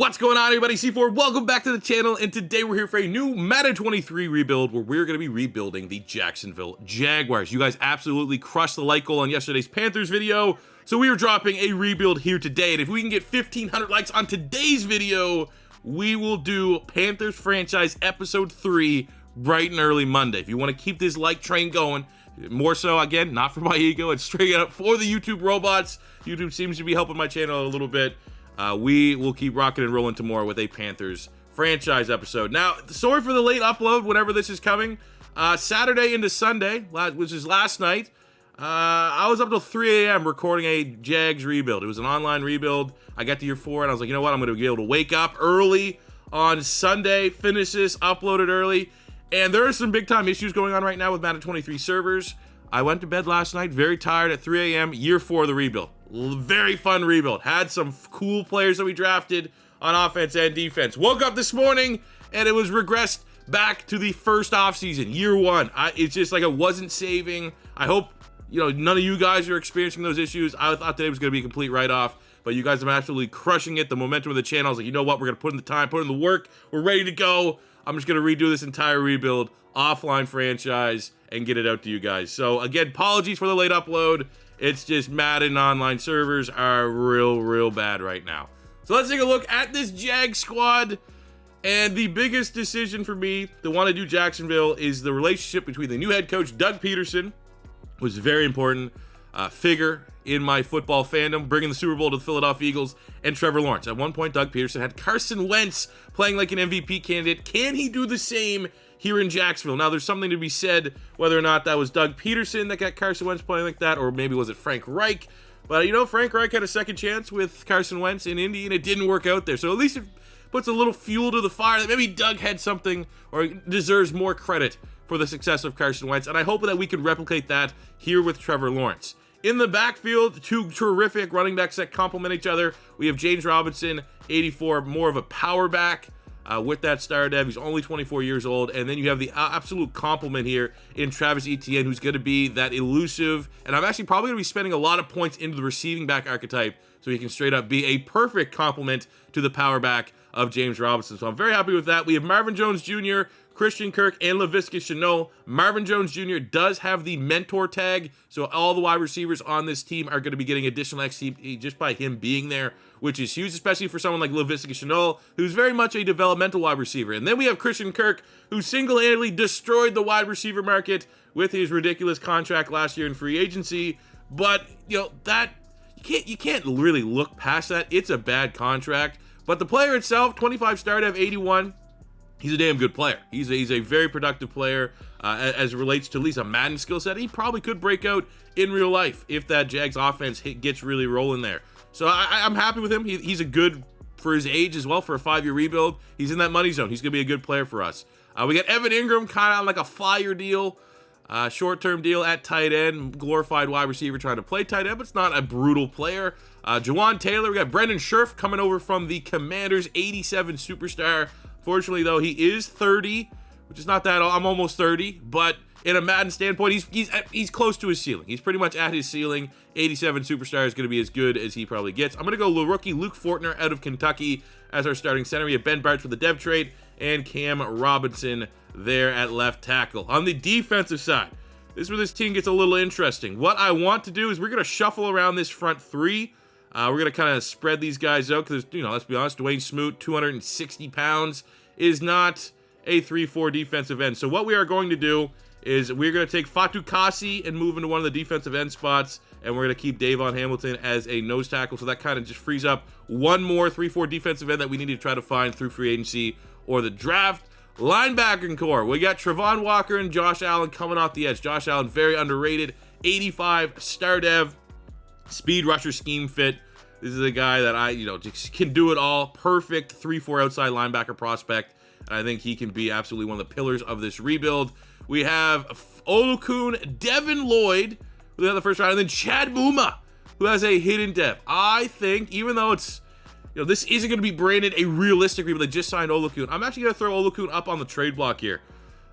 What's going on, everybody? C4, welcome back to the channel, and today we're here for a new Madden 23 rebuild where we're going to be rebuilding the Jacksonville Jaguars. You guys absolutely crushed the like goal on yesterday's Panthers video, so we are dropping a rebuild here today, and if we can get 1,500 likes on today's video, we will do Panthers franchise episode 3 bright and early Monday. If you want to keep this like train going, more so, again, not for my ego, it's straight up for the YouTube robots. YouTube seems to be helping my channel a little bit. We will keep rocking and rolling tomorrow with a Panthers franchise episode. Now, sorry for the late upload whenever this is coming. Saturday into Sunday, which is last night, I was up till 3 a.m. recording a Jags rebuild. It was an online rebuild. I got to year 4, and I was like, you know what? I'm going to be able to wake up early on Sunday, finish this, upload it early. And there are some big-time issues going on right now with Madden 23 servers. I went to bed last night, very tired at 3 a.m., year 4 of the rebuild. Very fun rebuild. Had some cool players that we drafted on offense and defense. Woke up this morning, and it was regressed back to the first offseason, year 1. It's just like I wasn't saving. I hope, none of you guys are experiencing those issues. I thought today was going to be a complete write-off, but you guys are absolutely crushing it. The momentum of the channel. I was like, you know what? We're going to put in the time, put in the work. We're ready to go. I'm just going to redo this entire rebuild, offline franchise, and get it out to you guys. So, again, apologies for the late upload. It's just Madden online servers are real bad right now. So let's take a look at this Jag squad. And the biggest decision for me to want to do Jacksonville is the relationship between the new head coach, Doug Pederson, was a very important figure in my football fandom, bringing the Super Bowl to the Philadelphia Eagles, and Trevor Lawrence. At one point, Doug Pederson had Carson Wentz playing like an MVP candidate. Can he do the same here in Jacksonville? Now, there's something to be said whether or not that was Doug Pederson that got Carson Wentz playing like that, or maybe was it Frank Reich. But, Frank Reich had a second chance with Carson Wentz in Indy, and it didn't work out there. So at least it puts a little fuel to the fire that maybe Doug had something or deserves more credit for the success of Carson Wentz. And I hope that we can replicate that here with Trevor Lawrence. In the backfield, two terrific running backs that complement each other. We have James Robinson, 84, more of a power back. With that star dev, he's only 24 years old, and then you have the absolute complement here in Travis Etienne, who's going to be that elusive, and I'm actually probably going to be spending a lot of points into the receiving back archetype, so he can straight up be a perfect complement to the power back of James Robinson. So I'm very happy with that. We have Marvin Jones Jr., Christian Kirk, and Laviska Shenault. Marvin Jones Jr. does have the mentor tag, so all the wide receivers on this team are going to be getting additional XP just by him being there, which is huge, especially for someone like Laviska Shenault, who's very much a developmental wide receiver. And then we have Christian Kirk, who single-handedly destroyed the wide receiver market with his ridiculous contract last year in free agency. But, that you can't really look past that. It's a bad contract. But the player itself, 25 star dev, 81, he's a damn good player. He's a very productive player as it relates to at least a Madden skill set. He probably could break out in real life if that Jags offense gets really rolling there. So I'm happy with him. He's a good, for his age as well, for a 5-year rebuild. He's in that money zone. He's going to be a good player for us. We got Evan Ingram kind of on like a flyer deal, short-term deal at tight end, glorified wide receiver trying to play tight end, but it's not a brutal player. Jawan Taylor, we got Brendan Scherf coming over from the Commanders, 87 superstar. Fortunately, though, he is 30, which is not that, I'm almost 30, but in a Madden standpoint, he's close to his ceiling. He's pretty much at his ceiling. 87 superstar is going to be as good as he probably gets. I'm going to go rookie Luke Fortner out of Kentucky as our starting center. We have Ben Bartz for the dev trade and Cam Robinson there at left tackle. On the defensive side, this is where this team gets a little interesting. What I want to do is we're going to shuffle around this front three. We're going to kind of spread these guys out because, let's be honest, Dwayne Smoot, 260 pounds, is not a 3-4 defensive end. So what we are going to do is we're going to take Fatou Kassi and move into one of the defensive end spots, and we're going to keep Davon Hamilton as a nose tackle. So that kind of just frees up one more 3-4 defensive end that we need to try to find through free agency or the draft. Linebacking core, we got Travon Walker and Josh Allen coming off the edge. Josh Allen, very underrated, 85 star dev, speed rusher scheme fit. This is a guy that just can do it all. Perfect 3-4 outside linebacker prospect. And I think he can be absolutely one of the pillars of this rebuild. We have Olukun, Devin Lloyd, who had the first round, and then Chad Muma, who has a hidden dev. I think, even though it's, this isn't going to be branded a realistic rebuild, they just signed Olukun. I'm actually going to throw Olukun up on the trade block here.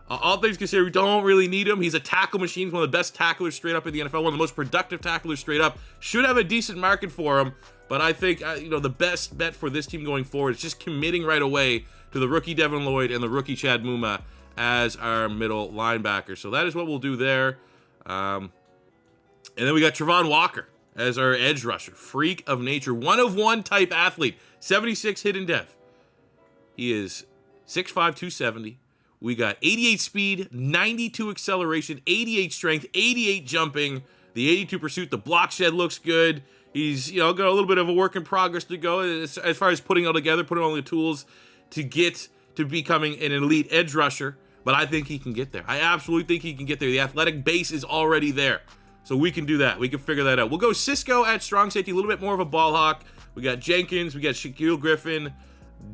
All things considered, we don't really need him. He's a tackle machine. He's one of the best tacklers straight up in the NFL. One of the most productive tacklers straight up. Should have a decent market for him. But I think, the best bet for this team going forward is just committing right away to the rookie Devin Lloyd and the rookie Chad Muma as our middle linebacker. So that is what we'll do there. And then we got Travon Walker as our edge rusher. Freak of nature. 1-of-1 type athlete. 76 hit and depth. He is 6'5", 270. We got 88 speed, 92 acceleration, 88 strength, 88 jumping, the 82 pursuit. The block shed looks good. He's, got a little bit of a work in progress to go as far as putting it all together, putting all the tools to get to becoming an elite edge rusher. But I think he can get there. I absolutely think he can get there. The athletic base is already there. So we can do that. We can figure that out. We'll go Cisco at strong safety, a little bit more of a ball hawk. We got Jenkins. We got Shaquille Griffin.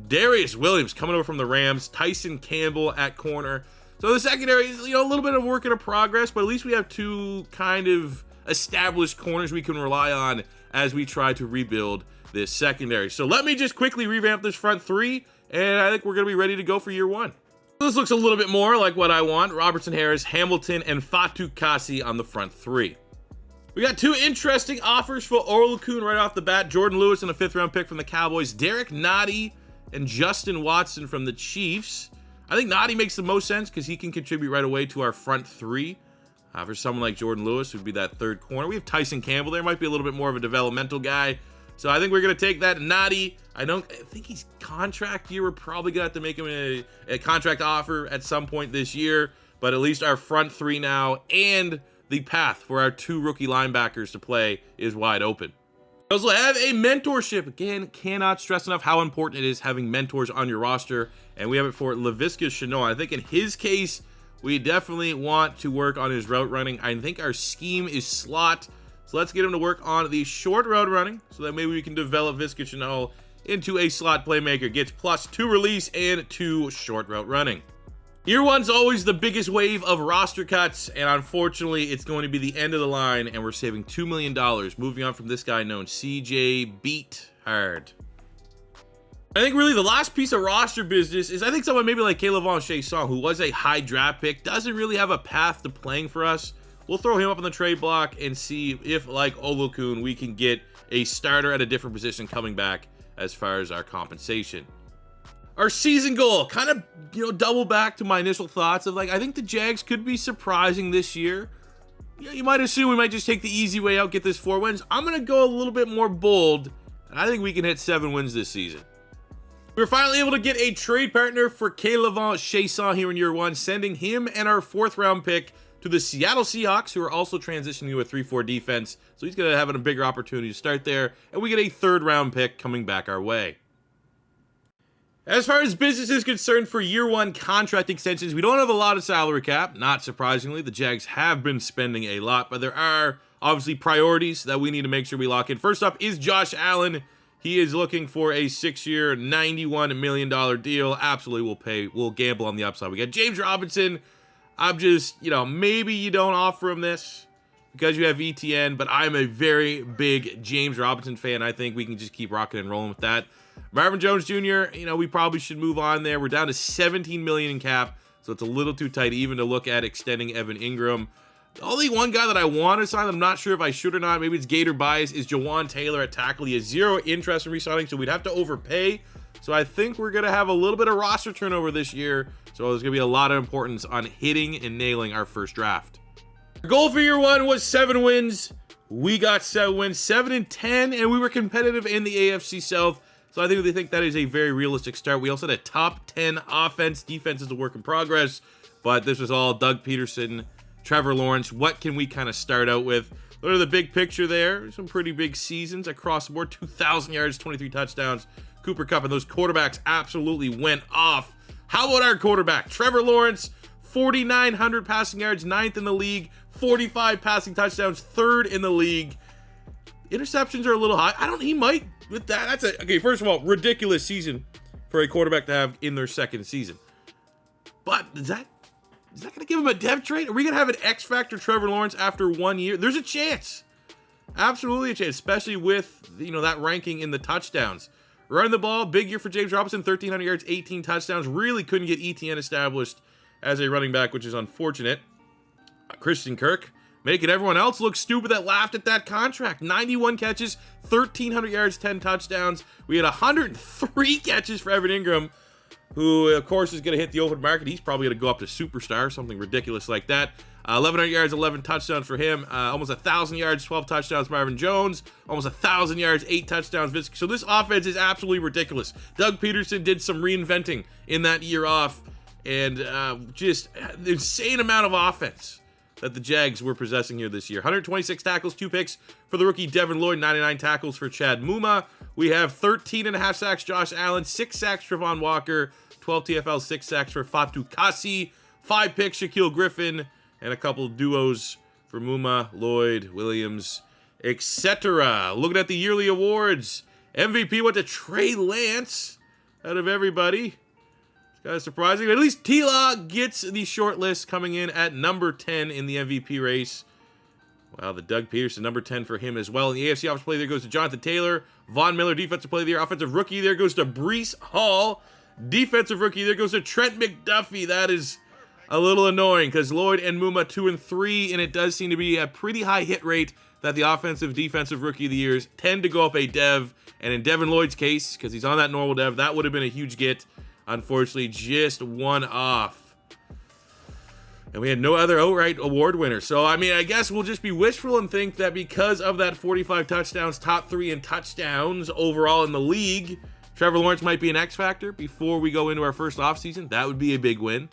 Darius Williams coming over from the Rams. Tyson Campbell at corner. So the secondary is, a little bit of work in progress, but at least we have two kind of established corners we can rely on as we try to rebuild this secondary. So let me just quickly revamp this front three, and I think we're going to be ready to go for year one. This looks a little bit more like what I want. Robertson Harris, Hamilton, and Fatou Kassi on the front three. We got two interesting offers for Olukun right off the bat. Jordan Lewis and a 5th-round pick from the Cowboys. Derek Nottie and Justin Watson from the Chiefs. I think Nottie makes the most sense because he can contribute right away to our front three. For someone like Jordan Lewis, who'd be that third corner. We have Tyson Campbell there. Might be a little bit more of a developmental guy. So I think we're going to take that. Nottie, I think he's contract year. We're probably going to have to make him a contract offer at some point this year. But at least our front three now and the path for our two rookie linebackers to play is wide open. We also have a mentorship. Again, cannot stress enough how important it is having mentors on your roster. And we have it for Laviska Shenault. I think in his case, we definitely want to work on his route running. I think our scheme is slot. So let's get him to work on the short route running so that maybe we can develop Laviska Shenault into a slot playmaker. Gets +2 release and 2 short route running. Year one's always the biggest wave of roster cuts, and unfortunately, it's going to be the end of the line, and we're saving $2 million. Moving on from this guy known CJ Beathard. I think really the last piece of roster business is I think someone maybe like Caleb Chaisson, who was a high draft pick, doesn't really have a path to playing for us. We'll throw him up on the trade block and see if, like Olukun, we can get a starter at a different position coming back as far as our compensation. Our season goal, kind of, double back to my initial thoughts of I think the Jags could be surprising this year. You might assume we might just take the easy way out, get this 4 wins. I'm going to go a little bit more bold, and I think we can hit 7 wins this season. We were finally able to get a trade partner for Caleb Chaisson here in year one, sending him and our 4th-round pick to the Seattle Seahawks, who are also transitioning to a 3-4 defense. So he's going to have a bigger opportunity to start there, and we get a 3rd-round pick coming back our way. As far as business is concerned for year one contract extensions, we don't have a lot of salary cap. Not surprisingly, the Jags have been spending a lot, but there are obviously priorities that we need to make sure we lock in. First up is Josh Allen. He is looking for a 6-year, $91 million deal. Absolutely, we'll gamble on the upside. We got James Robinson. I'm just, maybe you don't offer him this because you have ETN, but I'm a very big James Robinson fan. I think we can just keep rocking and rolling with that. Marvin Jones Jr., we probably should move on there. We're down to $17 million in cap, so it's a little too tight even to look at extending Evan Ingram. The only one guy that I want to sign, I'm not sure if I should or not, maybe it's Gator bias, is Jawan Taylor at tackle. He has 0 interest in re-signing, so we'd have to overpay. So I think we're going to have a little bit of roster turnover this year, so there's going to be a lot of importance on hitting and nailing our first draft. Our goal for year one was 7 wins. We got 7 wins, 7-10, and we were competitive in the AFC South. So I think that is a very realistic start. We also had a top 10 offense. Defense is a work in progress, but this was all Doug Pederson, Trevor Lawrence. What can we kind of start out with? Look at the big picture there. Some pretty big seasons across the board. 2,000 yards, 23 touchdowns. Cooper Kupp and those quarterbacks absolutely went off. How about our quarterback? Trevor Lawrence, 4,900 passing yards, 9th in the league. 45 passing touchdowns, 3rd in the league. Interceptions are a little high. He might with that. Okay, first of all, ridiculous season for a quarterback to have in their 2nd season. But is that going to give him a depth trait? Are we going to have an X Factor Trevor Lawrence after 1 year? There's a chance. Absolutely a chance, especially with, that ranking in the touchdowns. Running the ball, big year for James Robinson, 1,300 yards, 18 touchdowns. Really couldn't get ETN established as a running back, which is unfortunate. Christian Kirk making everyone else look stupid that laughed at that contract. 91 catches, 1,300 yards, 10 touchdowns. We had 103 catches for Evan Ingram, who, of course, is going to hit the open market. He's probably going to go up to superstar, something ridiculous like that. 1,100 yards, 11 touchdowns for him. Almost 1,000 yards, 12 touchdowns, Marvin Jones. Almost 1,000 yards, 8 touchdowns. So this offense is absolutely ridiculous. Doug Pederson did some reinventing in that year off, and just the insane amount of offense that the Jags were possessing here this year. 126 tackles, 2 picks for the rookie Devin Lloyd, 99 tackles for Chad Muma. We have 13.5 sacks Josh Allen, 6 sacks Travon Walker, 12 TFL, 6 sacks for Fatou Kassi, 5 picks Shaquille Griffin, and a couple duos for Muma, Lloyd, Williams, etc. Looking at the yearly awards, MVP went to Trey Lance out of everybody. Kind of surprising, but at least T-Law gets the short list, coming in at number 10 in the MVP race. Wow, the Doug Pederson, number 10 for him as well. In the AFC Offensive Player, there goes to Jonathan Taylor. Von Miller, Defensive Player of the Year. Offensive Rookie, there goes to Breece Hall. Defensive Rookie, there goes to Trent McDuffie. That is a little annoying because Lloyd and Muma 2 and 3, and it does seem to be a pretty high hit rate that the Offensive Defensive Rookie of the Years tend to go up a dev. And in Devin Lloyd's case, because he's on that normal dev, that would have been a huge get. Unfortunately, just one off. And we had no other outright award winner. So, I mean, I guess we'll just be wishful and think that because of that 45 touchdowns, top 3 in touchdowns overall in the league, Trevor Lawrence might be an X factor before we go into our first offseason. That would be a big win.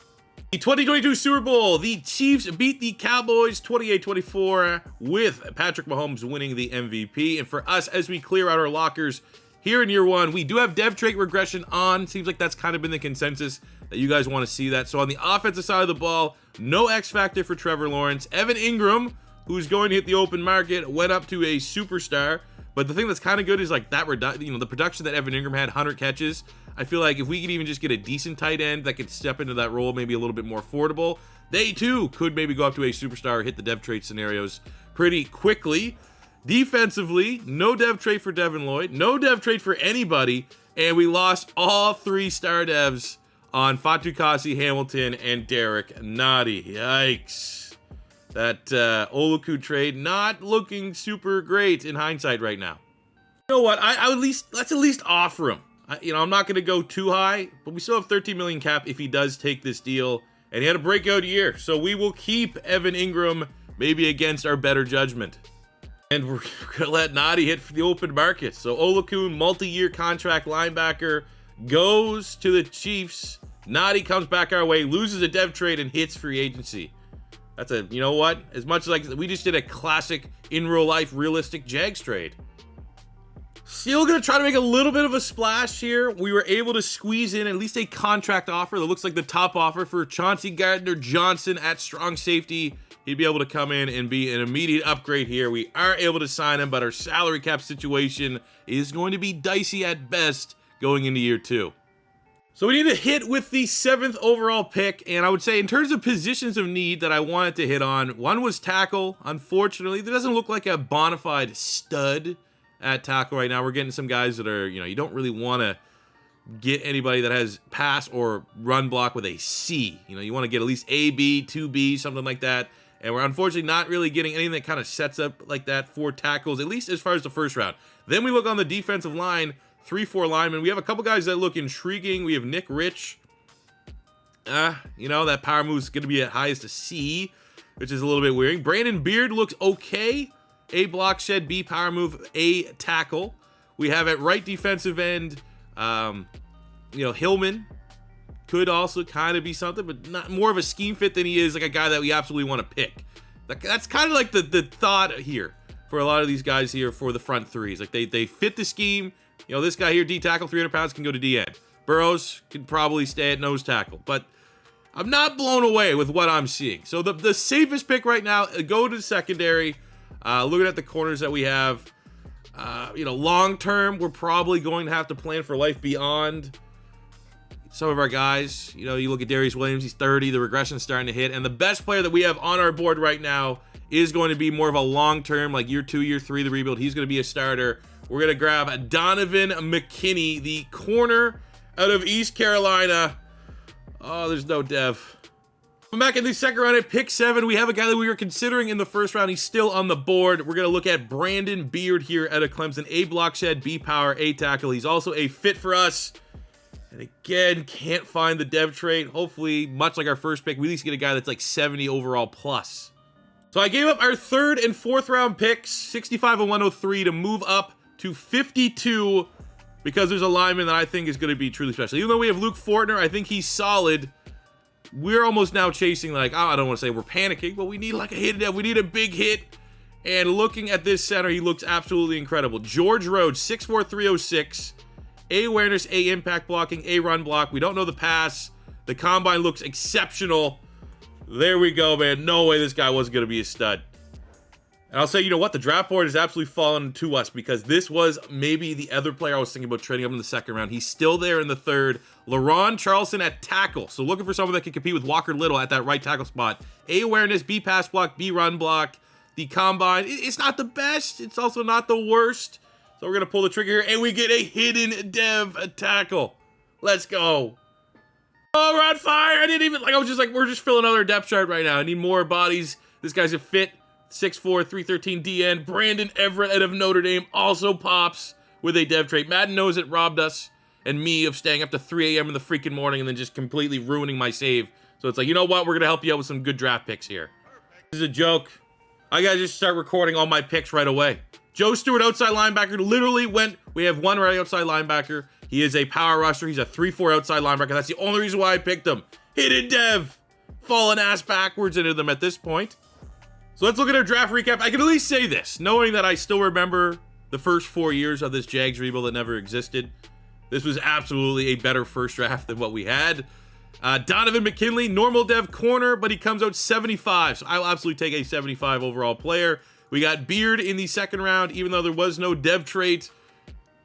The 2022 Super Bowl, the Chiefs beat the Cowboys 28-24 with Patrick Mahomes winning the MVP. And for us, as we clear out our lockers here in year 1, we do have dev trait regression on. Seems like that's kind of been the consensus that you guys want to see that. So on the offensive side of the ball, no X factor for Trevor Lawrence. Evan Ingram, who's going to hit the open market, went up to a superstar. But the thing that's kind of good is like that, the production that Evan Ingram had, 100 catches. I feel like if we could even just get a decent tight end that could step into that role, maybe a little bit more affordable, they too could maybe go up to a superstar or hit the dev trait scenarios pretty quickly. Defensively, no dev trait for Devin Lloyd, no dev trait for anybody, and we lost all 3 star devs on Fatou Kassi, Hamilton, and Derek Nottie. Yikes. That Oluku trade not looking super great in hindsight right now. You know what? Let's at least offer him. I'm not going to go too high, but we still have 13 million cap if he does take this deal, and he had a breakout year, so we will keep Evan Ingram maybe against our better judgment. And we're going to let Nottie hit for the open market. So Olakun, multi-year contract linebacker, goes to the Chiefs. Nottie comes back our way, loses a dev trade, and hits free agency. That's you know what? As much as like we just did a classic in real life, realistic Jags trade. Still going to try to make a little bit of a splash here. We were able to squeeze in at least a contract offer that looks like the top offer for Chauncey Gardner-Johnson at strong safety. He'd be able to come in and be an immediate upgrade here. We are able to sign him, but our salary cap situation is going to be dicey at best going into year 2. So we need to hit with the 7th overall pick, and I would say in terms of positions of need that I wanted to hit on, one was tackle. Unfortunately, there doesn't look like a bona fide stud at tackle right now. We're getting some guys that are, you don't really want to get anybody that has pass or run block with a C. You want to get at least A, B, 2B, something like that. And we're unfortunately not really getting anything that kind of sets up like that for tackles, at least as far as the first round. Then we look on the defensive line, 3-4 linemen. We have a couple guys that look intriguing. We have Nick Rich. That power move is going to be at highest a C, which is a little bit weird. Brandon Beard looks okay. A block shed, B power move, A tackle. We have at right defensive end, Hillman. Could also kind of be something, but not more of a scheme fit than he is like a guy that we absolutely want to pick. That's kind of like the thought here for a lot of these guys here for the front threes. Like they fit the scheme. This guy here, D tackle, 300 pounds, can go to D end. Burrows can probably stay at nose tackle, but I'm not blown away with what I'm seeing. So the safest pick right now, go to the secondary. Looking at the corners that we have, long term, we're probably going to have to plan for life beyond some of our guys. You look at Darius Williams, he's 30, the regression's starting to hit, and the best player that we have on our board right now is going to be more of a long-term, like year 2, year 3, the rebuild. He's going to be a starter. We're going to grab Donovan McKinney, the corner out of East Carolina. Oh, there's no dev. I'm back in the second round at pick 7. We have a guy that we were considering in the first round. He's still on the board. We're going to look at Brandon Beard here out of Clemson. A block shed, B power, A tackle. He's also a fit for us. And again, can't find the dev trait. Hopefully, much like our first pick, we at least get a guy that's like 70 overall plus. So I gave up our third and fourth round picks, 65 and 103, to move up to 52 because there's a lineman that I think is going to be truly special. Even though we have Luke Fortner, I think he's solid. We're almost now chasing, like, I don't want to say we're panicking, but we need like a hit dev. We need a big hit. And looking at this center, he looks absolutely incredible. George Rhodes, 6'4", 306. A awareness, A impact blocking, A run block. We don't know the pass. The combine looks exceptional. There we go, man. No way this guy wasn't going to be a stud. And I'll say, you know what? The draft board has absolutely fallen to us because this was maybe the other player I was thinking about trading up in the second round. He's still there in the third. LaRon Charleston at tackle. So looking for someone that can compete with Walker Little at that right tackle spot. A awareness, B pass block, B run block. The combine, it's not the best. It's also not the worst. So we're going to pull the trigger here, and we get a hidden dev tackle. Let's go. Oh, we're on fire. I didn't even, I was just like, we're just filling out our depth chart right now. I need more bodies. This guy's a fit. 6'4", 313 DN. Brandon Everett out of Notre Dame also pops with a dev trait. Madden knows it robbed us and me of staying up to 3 a.m. in the freaking morning and then just completely ruining my save. So it's like, you know what? We're going to help you out with some good draft picks here. This is a joke. I got to just start recording all my picks right away. Joe Stewart, outside linebacker, literally went, we have one right outside linebacker. He is a power rusher. He's a 3-4 outside linebacker. That's the only reason why I picked him. Hidden dev. Falling ass backwards into them at this point. So let's look at our draft recap. I can at least say this, knowing that I still remember the first 4 years of this Jags rebuild that never existed. This was absolutely a better first draft than what we had. Donovan McKinley, normal dev corner, but he comes out 75. So I'll absolutely take a 75 overall player. We got Beard in the second round, even though there was no dev trait.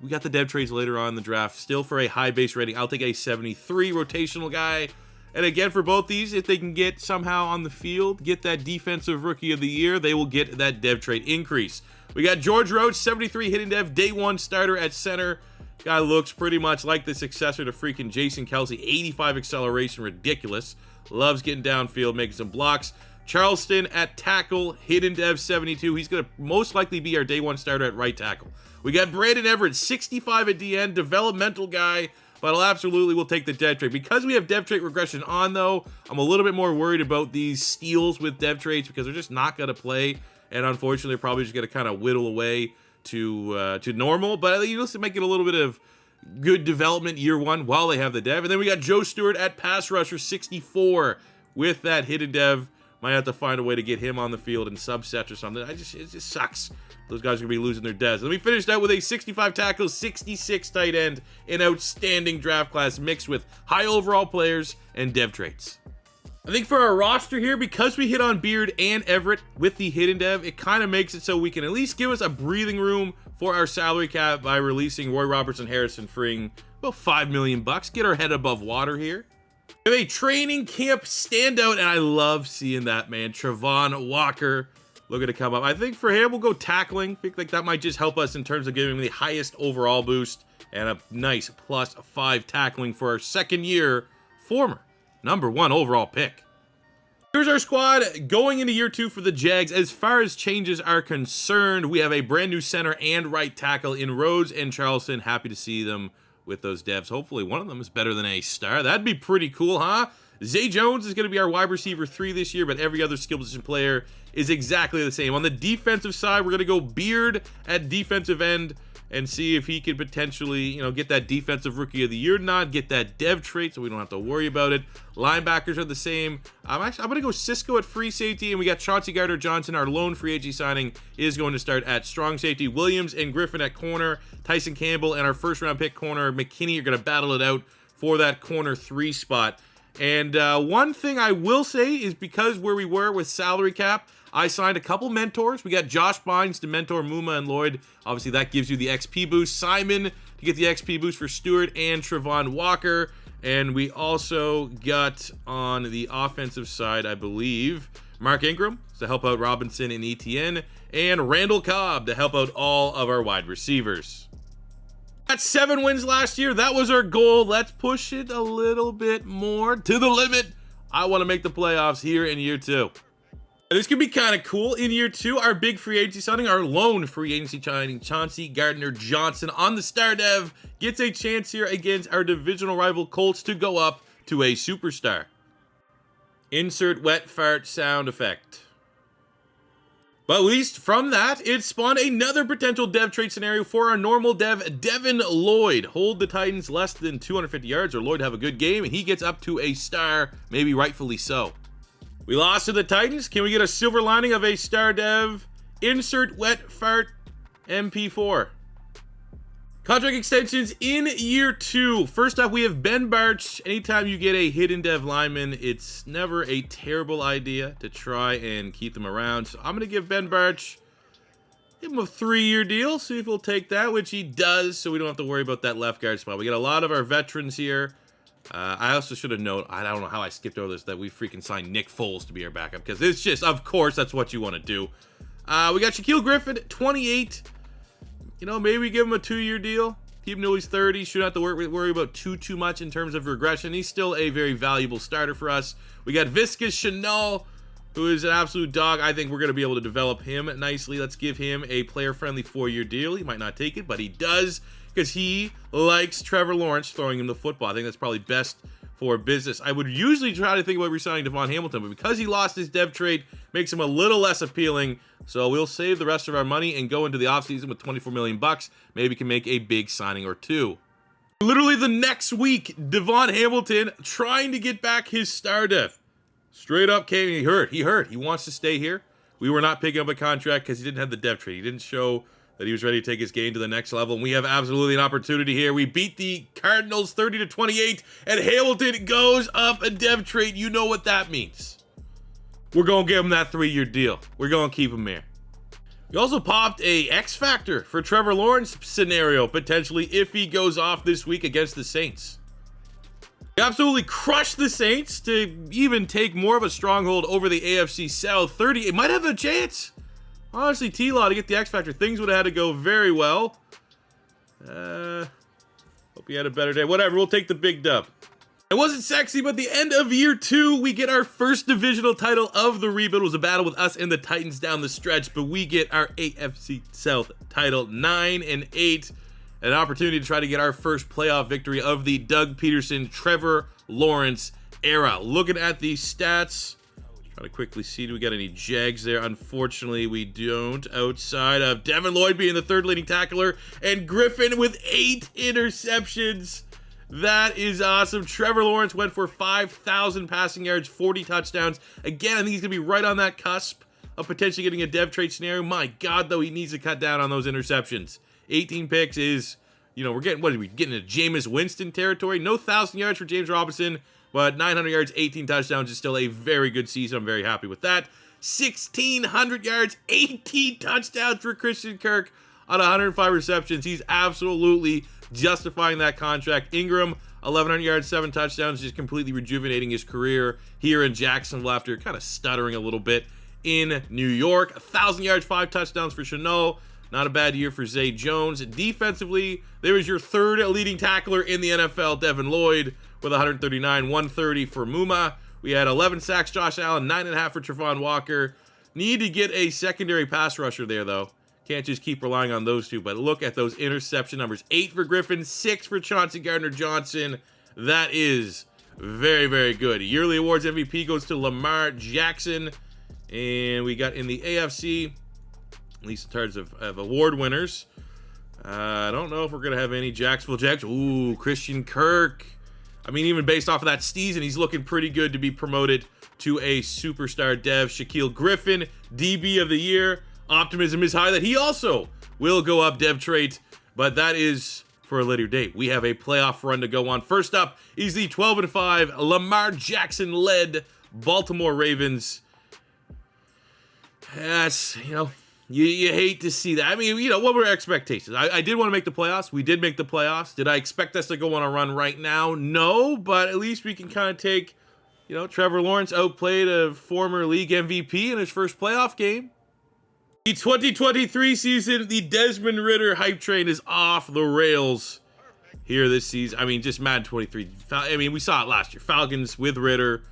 We got the dev traits later on in the draft. Still for a high base rating, I'll take a 73 rotational guy. And again, for both these, if they can get somehow on the field, get that defensive rookie of the year, they will get that dev trait increase. We got George Rhodes, 73 hidden dev, day one starter at center. Guy looks pretty much like the successor to freaking Jason Kelsey. 85 acceleration, ridiculous. Loves getting downfield, making some blocks. Charleston at tackle, hidden dev 72. He's going to most likely be our day one starter at right tackle. We got Brandon Everett, 65 at DN, developmental guy, but I'll absolutely will take the dev trait. Because we have dev trait regression on, though, I'm a little bit more worried about these steals with dev traits because they're just not going to play, and unfortunately, they're probably just going to kind of whittle away to normal, but at least might get a little bit of good development year one while they have the dev. And then we got Joe Stewart at pass rusher, 64 with that hidden dev. Might have to find a way to get him on the field in subsets or something. It just sucks. Those guys are going to be losing their devs. And we finished out with a 65 tackle, 66 tight end, an outstanding draft class mixed with high overall players and dev traits. I think for our roster here, because we hit on Beard and Everett with the hidden dev, it kind of makes it so we can at least give us a breathing room for our salary cap by releasing Roy Robertson Harrison, freeing about $5 million. Get our head above water here. We have a training camp standout, and I love seeing that, man. Travon Walker looking to come up. I think for him, we'll go tackling. I think like that might just help us in terms of giving him the highest overall boost and a nice +5 tackling for our second year former #1 overall pick. Here's our squad going into year 2 for the Jags. As far as changes are concerned, we have a brand new center and right tackle in Rhodes and Charleston. Happy to see them with those devs. Hopefully one of them is better than a star. That'd be pretty cool, huh? Zay Jones is going to be our wide receiver 3 this year, but every other skill position player is exactly the same. On the defensive side, we're going to go Beard at defensive end and see if he could potentially, get that defensive rookie of the year nod, get that dev trait so we don't have to worry about it. Linebackers are the same. I'm going to go Cisco at free safety, and we got Chauncey Gardner-Johnson. Our lone free agency signing is going to start at strong safety. Williams and Griffin at corner. Tyson Campbell and our first round pick corner McKinney are going to battle it out for that corner 3 spot. And one thing I will say is because where we were with salary cap, I signed a couple mentors. We got Josh Bynes to mentor Muma and Lloyd. Obviously, that gives you the XP boost. Simon to get the XP boost for Stewart and Travon Walker. And we also got on the offensive side, I believe, Mark Ingram to help out Robinson and ETN, and Randall Cobb to help out all of our wide receivers. Got 7 wins last year. That was our goal. Let's push it a little bit more to the limit. I want to make the playoffs here in year 2. And this could be kind of cool. In year 2, our big free agency signing, our lone free agency signing, Chauncey Gardner-Johnson on the star dev, gets a chance here against our divisional rival Colts to go up to a superstar. Insert wet fart sound effect. But at least from that, it spawned another potential dev trade scenario for our normal dev, Devin Lloyd. Hold the Titans less than 250 yards, or Lloyd have a good game, and he gets up to a star, maybe rightfully so. We lost to the Titans. Can we get a silver lining of a star dev? Insert wet fart MP4. Contract extensions in year 2. First up, we have Ben Bartch. Anytime you get a hidden dev lineman, it's never a terrible idea to try and keep them around. So I'm going to give Ben Bartch, give him a 3-year deal. See if he'll take that, which he does, so we don't have to worry about that left guard spot. We got a lot of our veterans here. I also should have known, I don't know how I skipped over this, that we freaking signed Nick Foles to be our backup, because it's just, of course, that's what you want to do. We got Shaquille Griffin, 28. You know, maybe give him a 2-year deal. Keep him till he's 30. Shouldn't have to worry about too much in terms of regression. He's still a very valuable starter for us. We got Viscous Chanel, who is an absolute dog. I think we're going to be able to develop him nicely. Let's give him a player-friendly 4-year deal. He might not take it, but he does, because he likes Trevor Lawrence throwing him the football. I think that's probably best for business. I would usually try to think about re-signing Devon Hamilton, but because he lost his dev trade, makes him a little less appealing. So we'll save the rest of our money and go into the offseason with 24 million bucks. Maybe can make a big signing or 2. Literally the next week, Devon Hamilton trying to get back his star dev. Straight up came, he hurt. He wants to stay here. We were not picking up a contract because he didn't have the dev trade. He didn't show that he was ready to take his game to the next level. And we have absolutely an opportunity here. We beat the Cardinals 30-28, and Hamilton goes up a dev trade. You know what that means. We're going to give him that 3-year deal. We're going to keep him here. We also popped a X Factor for Trevor Lawrence scenario, potentially, if he goes off this week against the Saints. We absolutely crushed the Saints to even take more of a stronghold over the AFC South. 30, it might have a chance. Honestly, T-Law to get the X Factor, things would have had to go very well. Hope you had a better day. Whatever, we'll take the big dub. It wasn't sexy, but the end of year 2, we get our first divisional title of the rebuild. It was a battle with us and the Titans down the stretch, but we get our AFC South title, 9-8. An opportunity to try to get our first playoff victory of the Doug Pederson, Trevor Lawrence era. Looking at these stats, try to quickly see, do we got any Jags there? Unfortunately, we don't, outside of Devin Lloyd being the third leading tackler and Griffin with 8 interceptions. That is awesome. Trevor Lawrence went for 5,000 passing yards, 40 touchdowns. Again, I think he's going to be right on that cusp of potentially getting a dev trade scenario. My God, though, he needs to cut down on those interceptions. 18 picks is, you know, we're getting, what are we getting, into Jameis Winston territory? No 1,000 yards for James Robinson, but 900 yards, 18 touchdowns is still a very good season. I'm very happy with that. 1,600 yards, 18 touchdowns for Christian Kirk on 105 receptions. He's absolutely justifying that contract. Ingram, 1,100 yards, 7 touchdowns, just completely rejuvenating his career here in Jacksonville after kind of stuttering a little bit in New York. 1,000 yards, 5 touchdowns for Chanel. Not a bad year for Zay Jones. Defensively, there was your third leading tackler in the NFL, Devin Lloyd, with 139, 130 for Muma. We had 11 sacks, Josh Allen, 9.5 for Trevon Walker. Need to get a secondary pass rusher there, though. Can't just keep relying on those two, but look at those interception numbers. 8 for Griffin, 6 for Chauncey Gardner-Johnson. That is very, very good. Yearly awards MVP goes to Lamar Jackson. And we got in the AFC, at least in terms of award winners, I don't know if we're going to have any Jacksonville Jags. Ooh, Christian Kirk. I mean, even based off of that season, he's looking pretty good to be promoted to a superstar dev. Shaquille Griffin, DB of the year. Optimism is high that he also will go up dev trait, but that is for a later date. We have a playoff run to go on. First up is the 12-5 Lamar Jackson-led Baltimore Ravens. That's, you know, you hate to see that. I mean, you know, what were our expectations? I did want to make the playoffs. We did make the playoffs. Did I expect us to go on a run right now? No, but at least we can kind of take, you know, Trevor Lawrence outplayed a former league MVP in his first playoff game. The 2023 season, the Desmond Ridder hype train is off the rails here this season. I mean, just Madden 23. I mean, we saw it last year. Falcons with Ridder.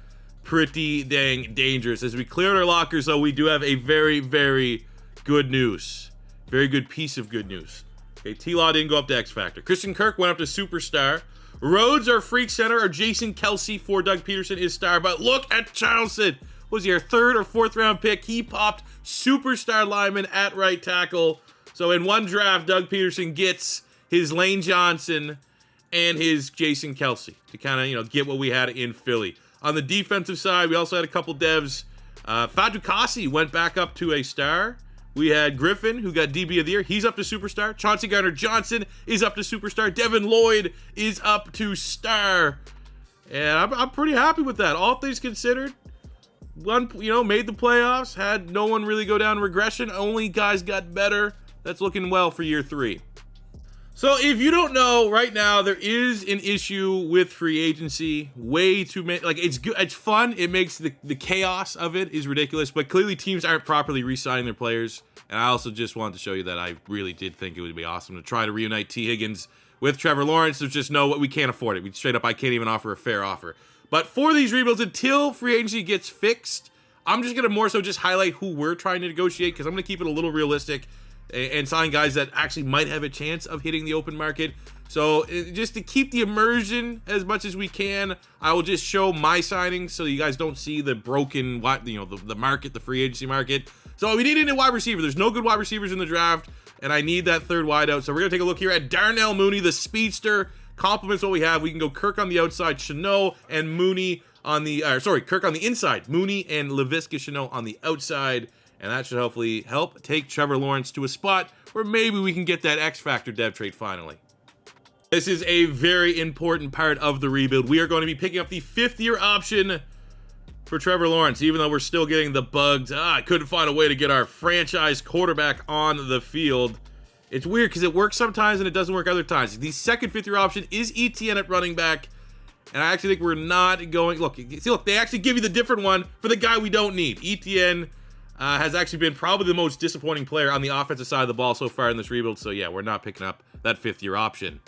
pretty dang dangerous. As we cleared our lockers, though, we do have a very, very good news. Very good piece of good news. Okay, T-Law didn't go up to X Factor. Christian Kirk went up to Superstar. Rhodes, our freak center, our Jason Kelsey for Doug Pederson is star. But look at Charleston. Was he our 3rd or 4th round pick? He popped Superstar lineman at right tackle. So in one draft, Doug Pederson gets his Lane Johnson and his Jason Kelsey to kind of, get what we had in Philly. On the defensive side, we also had a couple devs. Fadukasi went back up to a star. We had Griffin, who got DB of the year. He's up to Superstar. Chauncey Gardner-Johnson is up to Superstar. Devin Lloyd is up to star. And I'm pretty happy with that. All things considered, one, made the playoffs. Had no one really go down regression. Only guys got better. That's looking well for year 3. So if you don't know, right now there is an issue with free agency. Way too many, it's good, it's fun. It makes the chaos of it is ridiculous, but clearly teams aren't properly re-signing their players. And I also just wanted to show you that I really did think it would be awesome to try to reunite T. Higgins with Trevor Lawrence. There's just we can't afford it. I can't even offer a fair offer. But for these rebuilds, until free agency gets fixed, I'm just gonna more so just highlight who we're trying to negotiate, because I'm gonna keep it a little realistic and sign guys that actually might have a chance of hitting the open market. So just to keep the immersion as much as we can, I will just show my signings so you guys don't see the broken, the market, the free agency market. So we need a wide receiver. There's no good wide receivers in the draft, and I need that 3rd wideout. So we're gonna take a look here at Darnell Mooney, the speedster. Complements what we have. We can go Kirk on the outside, Chanot and Mooney on the, Kirk on the inside, Mooney and Laviska Shenault on the outside. And that should hopefully help take Trevor Lawrence to a spot where maybe we can get that X Factor dev trade finally. This is a very important part of the rebuild. We are going to be picking up the 5th-year option for Trevor Lawrence, even though we're still getting the bugs. I couldn't find a way to get our franchise quarterback on the field. It's weird because it works sometimes and it doesn't work other times. The second 5th-year option is ETN at running back. And I actually think we're not going... Look, they actually give you the different one for the guy we don't need. ETN... has actually been probably the most disappointing player on the offensive side of the ball so far in this rebuild. So yeah, we're not picking up that 5th-year option.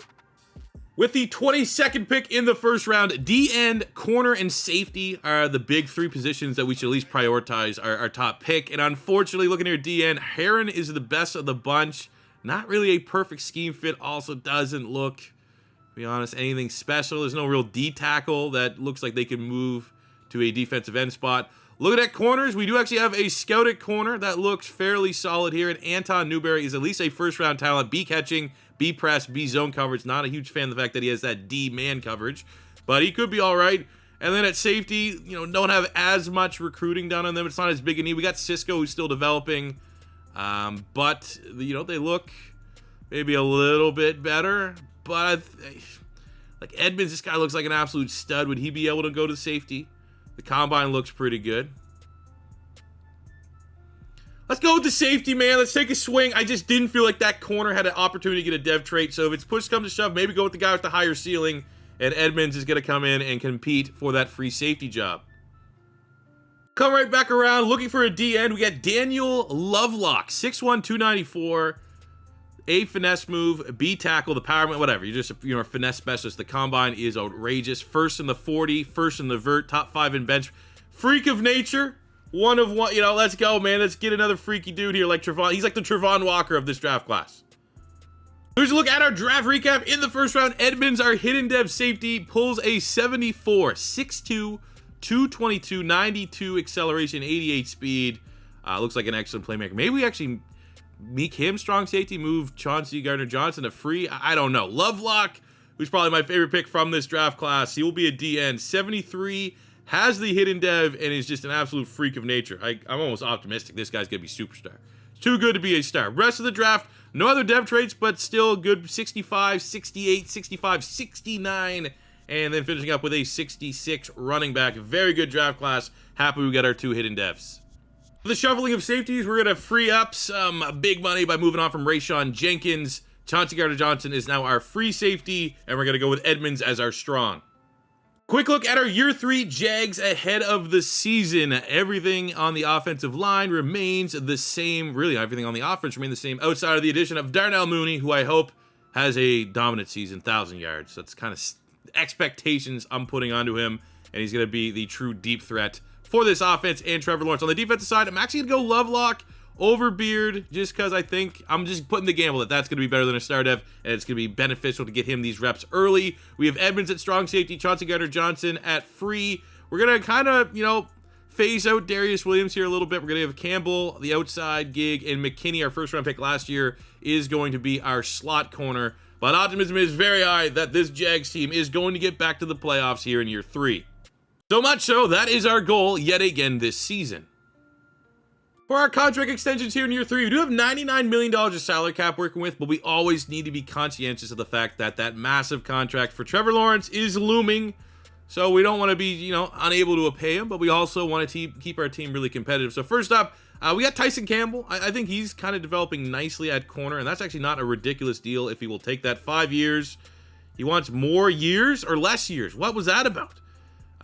With the 22nd pick in the 1st round, D-end, corner, and safety are the big 3 positions that we should at least prioritize our top pick. And unfortunately, looking here at D-end, Heron is the best of the bunch. Not really a perfect scheme fit. Also doesn't look, to be honest, anything special. There's no real D-tackle that looks like they can move to a defensive end spot. Looking at corners, we do actually have a scout at corner that looks fairly solid here. And Anton Newberry is at least a 1st-round talent. B catching, B press, B zone coverage. Not a huge fan of the fact that he has that D man coverage, but he could be all right. And then at safety, don't have as much recruiting done on them. It's not as big a need. We got Cisco, who's still developing, but they look maybe a little bit better. But like Edmonds, this guy looks like an absolute stud. Would he be able to go to safety? The combine looks pretty good. Let's go with the safety, man. Let's take a swing. I just didn't feel like that corner had an opportunity to get a dev trait. So if it's push comes to shove, maybe go with the guy with the higher ceiling. And Edmonds is going to come in and compete for that free safety job. Come right back around, looking for a D-end. We got Daniel Lovelock, 6'1", 294. A finesse move, B tackle, the power, whatever. You're just a finesse specialist. The combine is outrageous. 1st in the 40, 1st in the vert, top 5 in bench. Freak of nature. One of one. Let's go, man. Let's get another freaky dude here like Trevon. He's like the Trevon Walker of this draft class. Here's a look at our draft recap. In the 1st round, Edmonds, our hidden dev safety, pulls a 74, 6'2", 222, 92 acceleration, 88 speed. Looks like an excellent playmaker. Maybe we actually make him strong safety, move Chauncey Gardner-Johnson to free. I don't know. Lovelock, who's probably my favorite pick from this draft class. He will be a DN. 73, has the hidden dev, and is just an absolute freak of nature. I'm almost optimistic this guy's going to be superstar. It's too good to be a star. Rest of the draft, no other dev traits, but still good 65, 68, 65, 69, and then finishing up with a 66 running back. Very good draft class. Happy we got our 2 hidden devs. For the shuffling of safeties, we're going to free up some big money by moving on from Rayshon Jenkins. Chauncey Gardner-Johnson is now our free safety, and we're going to go with Edmonds as our strong. Quick look at our year 3 Jags ahead of the season. Everything on the offensive line remains the same. Really, everything on the offense remains the same outside of the addition of Darnell Mooney, who I hope has a dominant season, 1,000 yards. That's kind of expectations I'm putting onto him. and he's going to be the true deep threat for this offense and Trevor Lawrence. On the defensive side, I'm actually going to go Lovelock over Beard, just because I think I'm just putting the gamble that that's going to be better than a star dev, and it's going to be beneficial to get him these reps early. We have Edmonds at strong safety, Chauncey Gardner-Johnson at free. We're going to kind of, phase out Darius Williams here a little bit. We're going to have Campbell, the outside gig, and McKinney, our first round pick last year, is going to be our slot corner. But optimism is very high that this Jags team is going to get back to the playoffs here in year 3. So much so, that is our goal yet again this season. For our contract extensions here in year 3, we do have $99 million of salary cap working with, but we always need to be conscientious of the fact that that massive contract for Trevor Lawrence is looming. So we don't want to be, unable to pay him, but we also want to keep our team really competitive. So first up, we got Tyson Campbell. I think he's kind of developing nicely at corner, and that's actually not a ridiculous deal if he will take that 5 years. He wants more years or less years. What was that about?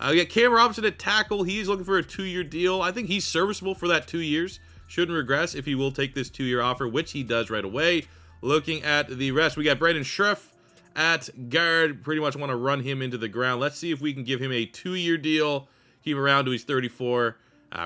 We got Cam Robinson at tackle. He's looking for a 2-year deal. I think he's serviceable for that 2 years. Shouldn't regress if he will take this 2-year offer, which he does right away. Looking at the rest, we got Brandon Schriff at guard. Pretty much want to run him into the ground. Let's see if we can give him a 2-year deal. Keep him around to he's 34,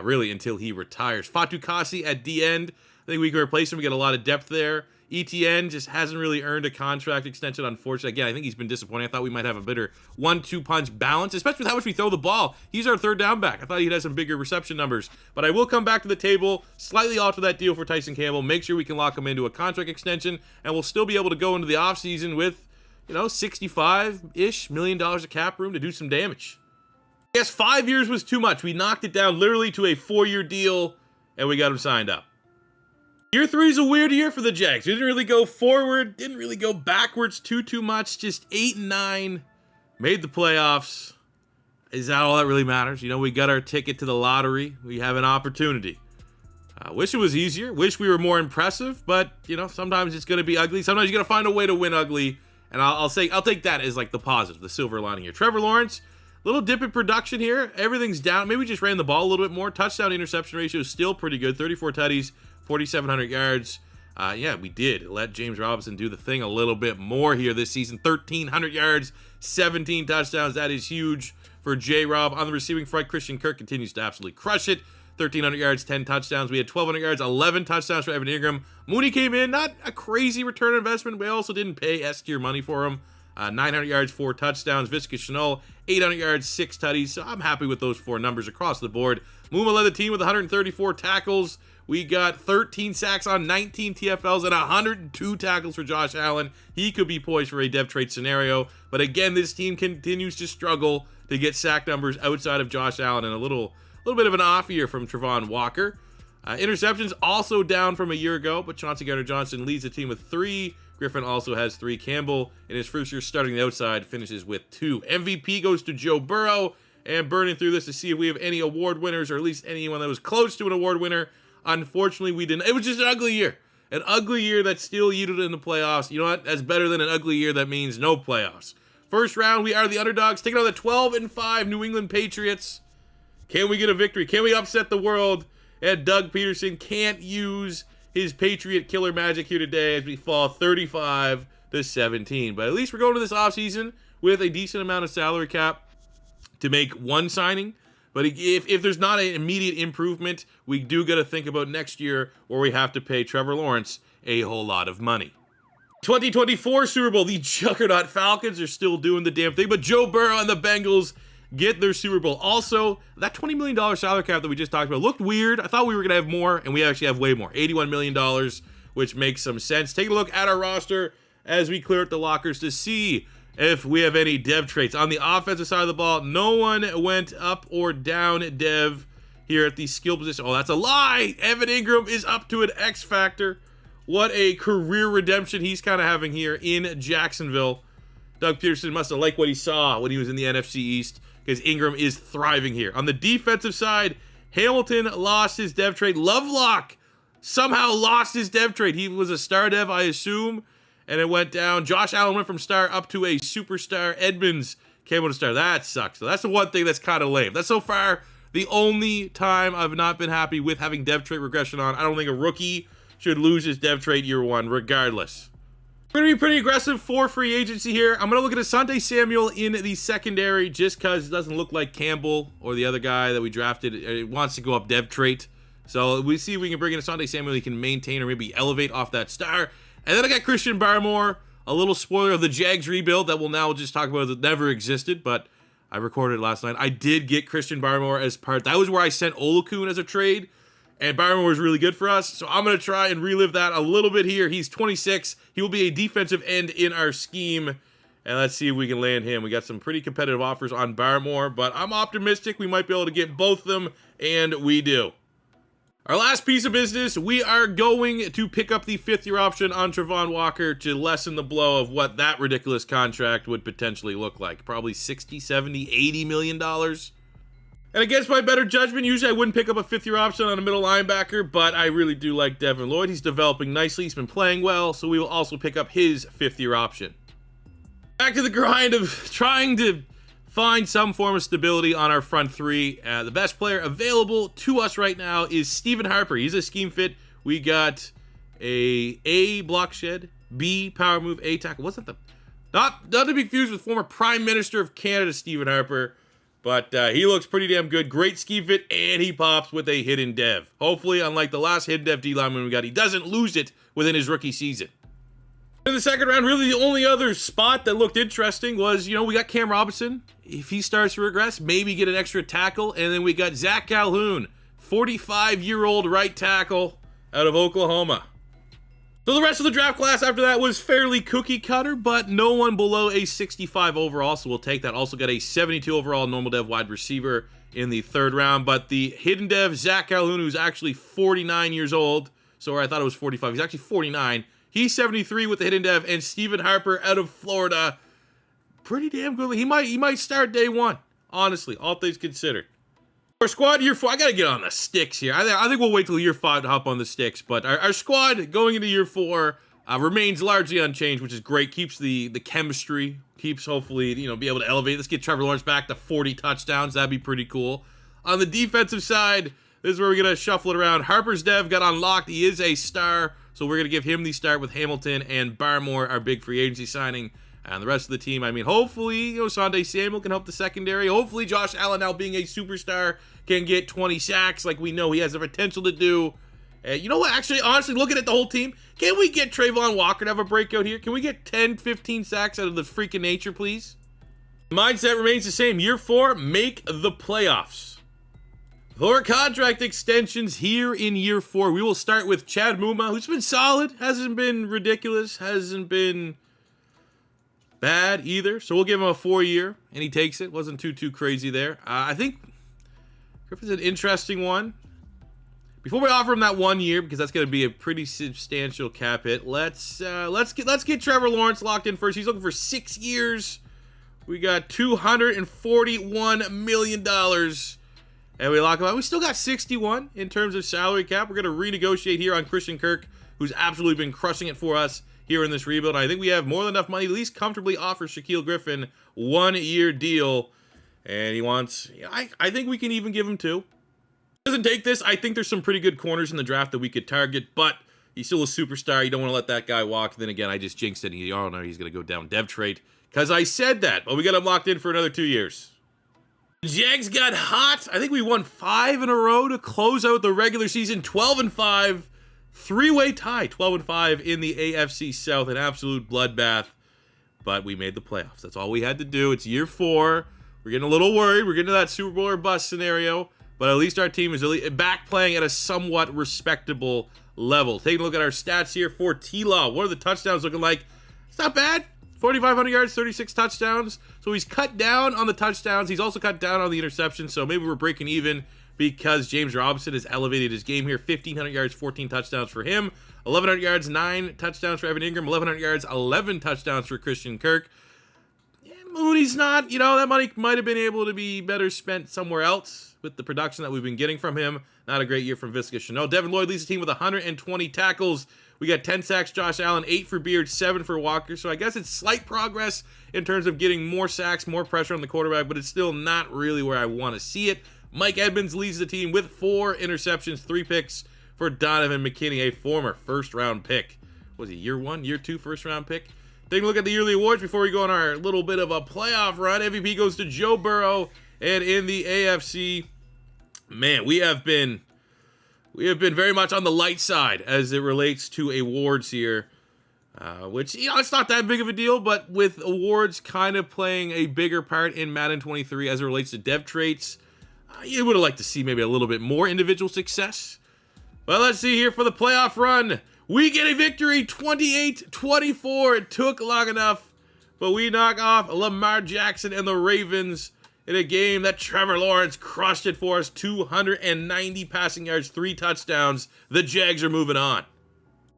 really until he retires. Fatou Kassi at D-end. I think we can replace him. We get a lot of depth there. ETN just hasn't really earned a contract extension, unfortunately. Again, I think he's been disappointing. I thought we might have a better 1-2 punch balance, especially with how much we throw the ball. He's our third down back. I thought he'd have some bigger reception numbers. But I will come back to the table, slightly alter that deal for Tyson Campbell, make sure we can lock him into a contract extension, and we'll still be able to go into the offseason with, $65-ish million of cap room to do some damage. I guess 5 years was too much. We knocked it down literally to a 4-year deal, and we got him signed up. Year 3 is a weird year for the Jags. We didn't really go forward, didn't really go backwards too much, just 8-9, made the playoffs. Is that all that really matters? We got our ticket to the lottery. We have an opportunity. Wish it was easier, wish we were more impressive, but, sometimes it's going to be ugly. Sometimes you got to find a way to win ugly, and I'll take that as like the positive, the silver lining here. Trevor Lawrence, little dip in production here. Everything's down. Maybe we just ran the ball a little bit more. Touchdown interception ratio is still pretty good. 34 tutties, 4,700 yards. Yeah, we did let James Robinson do the thing a little bit more here this season. 1,300 yards, 17 touchdowns. That is huge for J-Rob. On the receiving front, Christian Kirk continues to absolutely crush it. 1,300 yards, 10 touchdowns. We had 1,200 yards, 11 touchdowns for Evan Ingram. Mooney came in, not a crazy return on investment. We also didn't pay S-tier money for him. 900 yards, 4 touchdowns. Visca Chenault, 800 yards, 6 tutties. So I'm happy with those 4 numbers across the board. Muma led the team with 134 tackles. We got 13 sacks on 19 TFLs and 102 tackles for Josh Allen. He could be poised for a dev trade scenario. But again, this team continues to struggle to get sack numbers outside of Josh Allen, and a little bit of an off year from Travon Walker. Interceptions also down from a year ago, but Chauncey Gardner-Johnson leads the team with 3. Griffin also has 3. Campbell, in his first year starting the outside, finishes with 2. MVP goes to Joe Burrow, and burning through this to see if we have any award winners, or at least anyone that was close to an award winner. Unfortunately, we didn't. It was just an ugly year. An ugly year that still yielded in the playoffs. You know what? That's better than an ugly year that means no playoffs. First round, we are the underdogs, taking on the 12-5 New England Patriots. Can we get a victory? Can we upset the world? And Doug Pederson can't use his Patriot killer magic here today as we fall 35-17. But at least we're going to this offseason with a decent amount of salary cap to make one signing. But if there's not an immediate improvement, we do got to think about next year where we have to pay Trevor Lawrence a whole lot of money. 2024 Super Bowl, the juggernaut Falcons are still doing the damn thing, but Joe Burrow and the Bengals get their Super Bowl. Also, that $20 million salary cap that we just talked about looked weird. I thought we were going to have more, and we actually have way more. $81 million, which makes some sense. Take a look at our roster as we clear out the lockers to see if we have any dev traits. On the offensive side of the ball, no one went up or down dev here at the skill position. Oh, that's a lie. Evan Ingram is up to an X factor. What a career redemption he's kind of having here in Jacksonville. Doug Pederson must have liked what he saw when he was in the NFC East, because Ingram is thriving here. On the defensive side, Hamilton lost his dev trade. Lovelock somehow lost his dev trade. He was a star dev, I assume, and it went down. Josh Allen went from star up to a superstar. Edmonds came out to star. That sucks. So that's the one thing that's kind of lame. That's so far the only time I've not been happy with having dev trait regression on. I don't think a rookie should lose his dev trait year 1 regardless. We're going to be pretty aggressive for free agency here. I'm going to look at Asante Samuel in the secondary just because it doesn't look like Campbell or the other guy that we drafted wants to go up dev trait. So we see if we can bring in Asante Samuel. He can maintain or maybe elevate off that star. And then I got Christian Barmore, a little spoiler of the Jags rebuild that we'll now just talk about that never existed, but I recorded it last night. I did get Christian Barmore as part. That was where I sent Olakun as a trade. And Barmore was really good for us, so I'm going to try and relive that a little bit here. He's 26. He will be a defensive end in our scheme, and let's see if we can land him. We got some pretty competitive offers on Barmore, but I'm optimistic we might be able to get both of them, and we do. Our last piece of business, we are going to pick up the fifth-year option on Travon Walker to lessen the blow of what that ridiculous contract would potentially look like. Probably $60, $70, $80 million. And against my better judgment, usually I wouldn't pick up a fifth-year option on a middle linebacker, but I really do like Devin Lloyd. He's developing nicely. He's been playing well, so we will also pick up his fifth-year option. Back to the grind of trying to find some form of stability on our front three. The best player available to us right now is Stephen Harper. He's a scheme fit. We got A block shed, B power move, A tackle. Wasn't the not to be confused with former Prime Minister of Canada Stephen Harper. But he looks pretty damn good. Great scheme fit, and he pops with a hidden dev. Hopefully, unlike the last hidden dev D-lineman we got, he doesn't lose it within his rookie season. In the second round, really the only other spot that looked interesting was, we got Cam Robinson. If he starts to regress, maybe get an extra tackle. And then we got Zach Calhoun, 45-year-old right tackle out of Oklahoma. So the rest of the draft class after that was fairly cookie cutter, but no one below a 65 overall, so we'll take that. Also got a 72 overall normal dev wide receiver in the third round, but the hidden dev, Zach Calhoun, who's actually 49 years old, so I thought it was 45. He's actually 49. He's 73 with the hidden dev, and Stephen Harper out of Florida, pretty damn good. He might start day one, honestly, all things considered. Our squad year 4, I gotta get on the sticks here. I think we'll wait till year 5 to hop on the sticks, but our squad going into year 4 remains largely unchanged, which is great. Keeps the chemistry, keeps hopefully, be able to elevate. Let's get Trevor Lawrence back to 40 touchdowns. That'd be pretty cool. On the defensive side, this is where we're gonna shuffle it around. Harper's dev got unlocked. He is a star, so we're gonna give him the start with Hamilton and Barmore, our big free agency signing. And the rest of the team, hopefully, Asante Samuel can help the secondary. Hopefully, Josh Allen, now being a superstar, can get 20 sacks like we know he has the potential to do. You know what? Actually, honestly, looking at the whole team, can we get Travon Walker to have a breakout here? Can we get 10, 15 sacks out of the freaking nature, please? Mindset remains the same. Year 4, make the playoffs. For contract extensions here in year 4, we will start with Chad Muma, who's been solid, hasn't been ridiculous, hasn't been bad either. So we'll give him a 4-year, and he takes it. Wasn't too crazy there. I think Griffin's an interesting one. Before we offer him that 1 year, because that's going to be a pretty substantial cap hit, let's get Trevor Lawrence locked in first. He's looking for 6 years. We got $241 million, and we lock him out. We still got 61 in terms of salary cap. We're going to renegotiate here on Christian Kirk, who's absolutely been crushing it for us here in this rebuild. I think we have more than enough money to at least comfortably offer Shaquille Griffin 1-year deal. And he wants, I think we can even give him 2. Doesn't take this. I think there's some pretty good corners in the draft that we could target, but he's still a superstar. You don't want to let that guy walk. Then again, I just jinxed it. You all know he's going to go down dev trait because I said that. But we got him locked in for another 2 years. The Jags got hot. I think we won 5 in a row to close out the regular season. 12-5. 3-way tie, 12-5 in the AFC South, an absolute bloodbath. But we made the playoffs. That's all we had to do. It's year 4. We're getting a little worried. We're getting to that Super Bowl or bust scenario. But at least our team is back playing at a somewhat respectable level. Taking a look at our stats here for T-Law. What are the touchdowns looking like? It's not bad. 4,500 yards, 36 touchdowns. So he's cut down on the touchdowns. He's also cut down on the interceptions. So maybe we're breaking even because James Robinson has elevated his game here. 1,500 yards, 14 touchdowns for him. 1,100 yards, 9 touchdowns for Evan Ingram. 1,100 yards, 11 touchdowns for Christian Kirk. Yeah, Mooney's not, that money might have been able to be better spent somewhere else with the production that we've been getting from him. Not a great year from Visca Chanel. Devin Lloyd leads the team with 120 tackles. We got 10 sacks, Josh Allen, 8 for Beard, 7 for Walker. So I guess it's slight progress in terms of getting more sacks, more pressure on the quarterback, but it's still not really where I want to see it. Mike Edmonds leads the team with 4 interceptions, 3 picks for Donovan McKinney, a former first-round pick. was he year 1, year 2 first round pick? Taking a look at the yearly awards before we go on our little bit of a playoff run. MVP goes to Joe Burrow, and in the AFC, man, we have been very much on the light side as it relates to awards here, which, you know, it's not that big of a deal, but with awards kind of playing a bigger part in Madden 23 as it relates to dev traits, you would have liked to see maybe a little bit more individual success. But let's see here for the playoff run. We get a victory, 28-24. It took long enough, but we knock off Lamar Jackson and the Ravens in a game that Trevor Lawrence crushed it for us. 290 passing yards, 3 touchdowns. The Jags are moving on.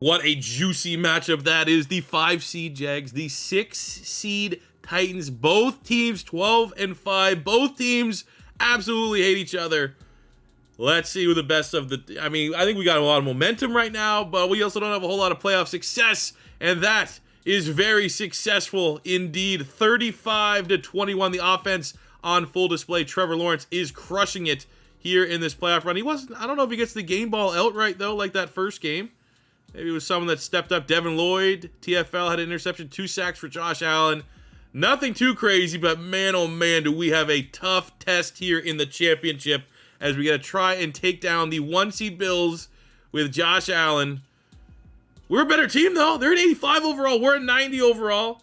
What a juicy matchup that is. The 5-seed Jags, the 6-seed Titans. Both teams 12-5. Both teams absolutely hate each other. Let's see who the best of the... I mean, I think we got a lot of momentum right now, but we also don't have a whole lot of playoff success, and that is very successful indeed. 35-21, the offense on full display. Trevor Lawrence is crushing it here in this playoff run. He wasn't... I don't know if he gets the game ball outright, though, like that first game. Maybe it was someone that stepped up. Devin Lloyd, TFL, had an interception, 2 sacks for Josh Allen. Nothing too crazy, but man, oh man, do we have a tough test here in the championship as we got to try and take down the 1-seed Bills with Josh Allen. We're a better team, though. They're an 85 overall. We're at 90 overall.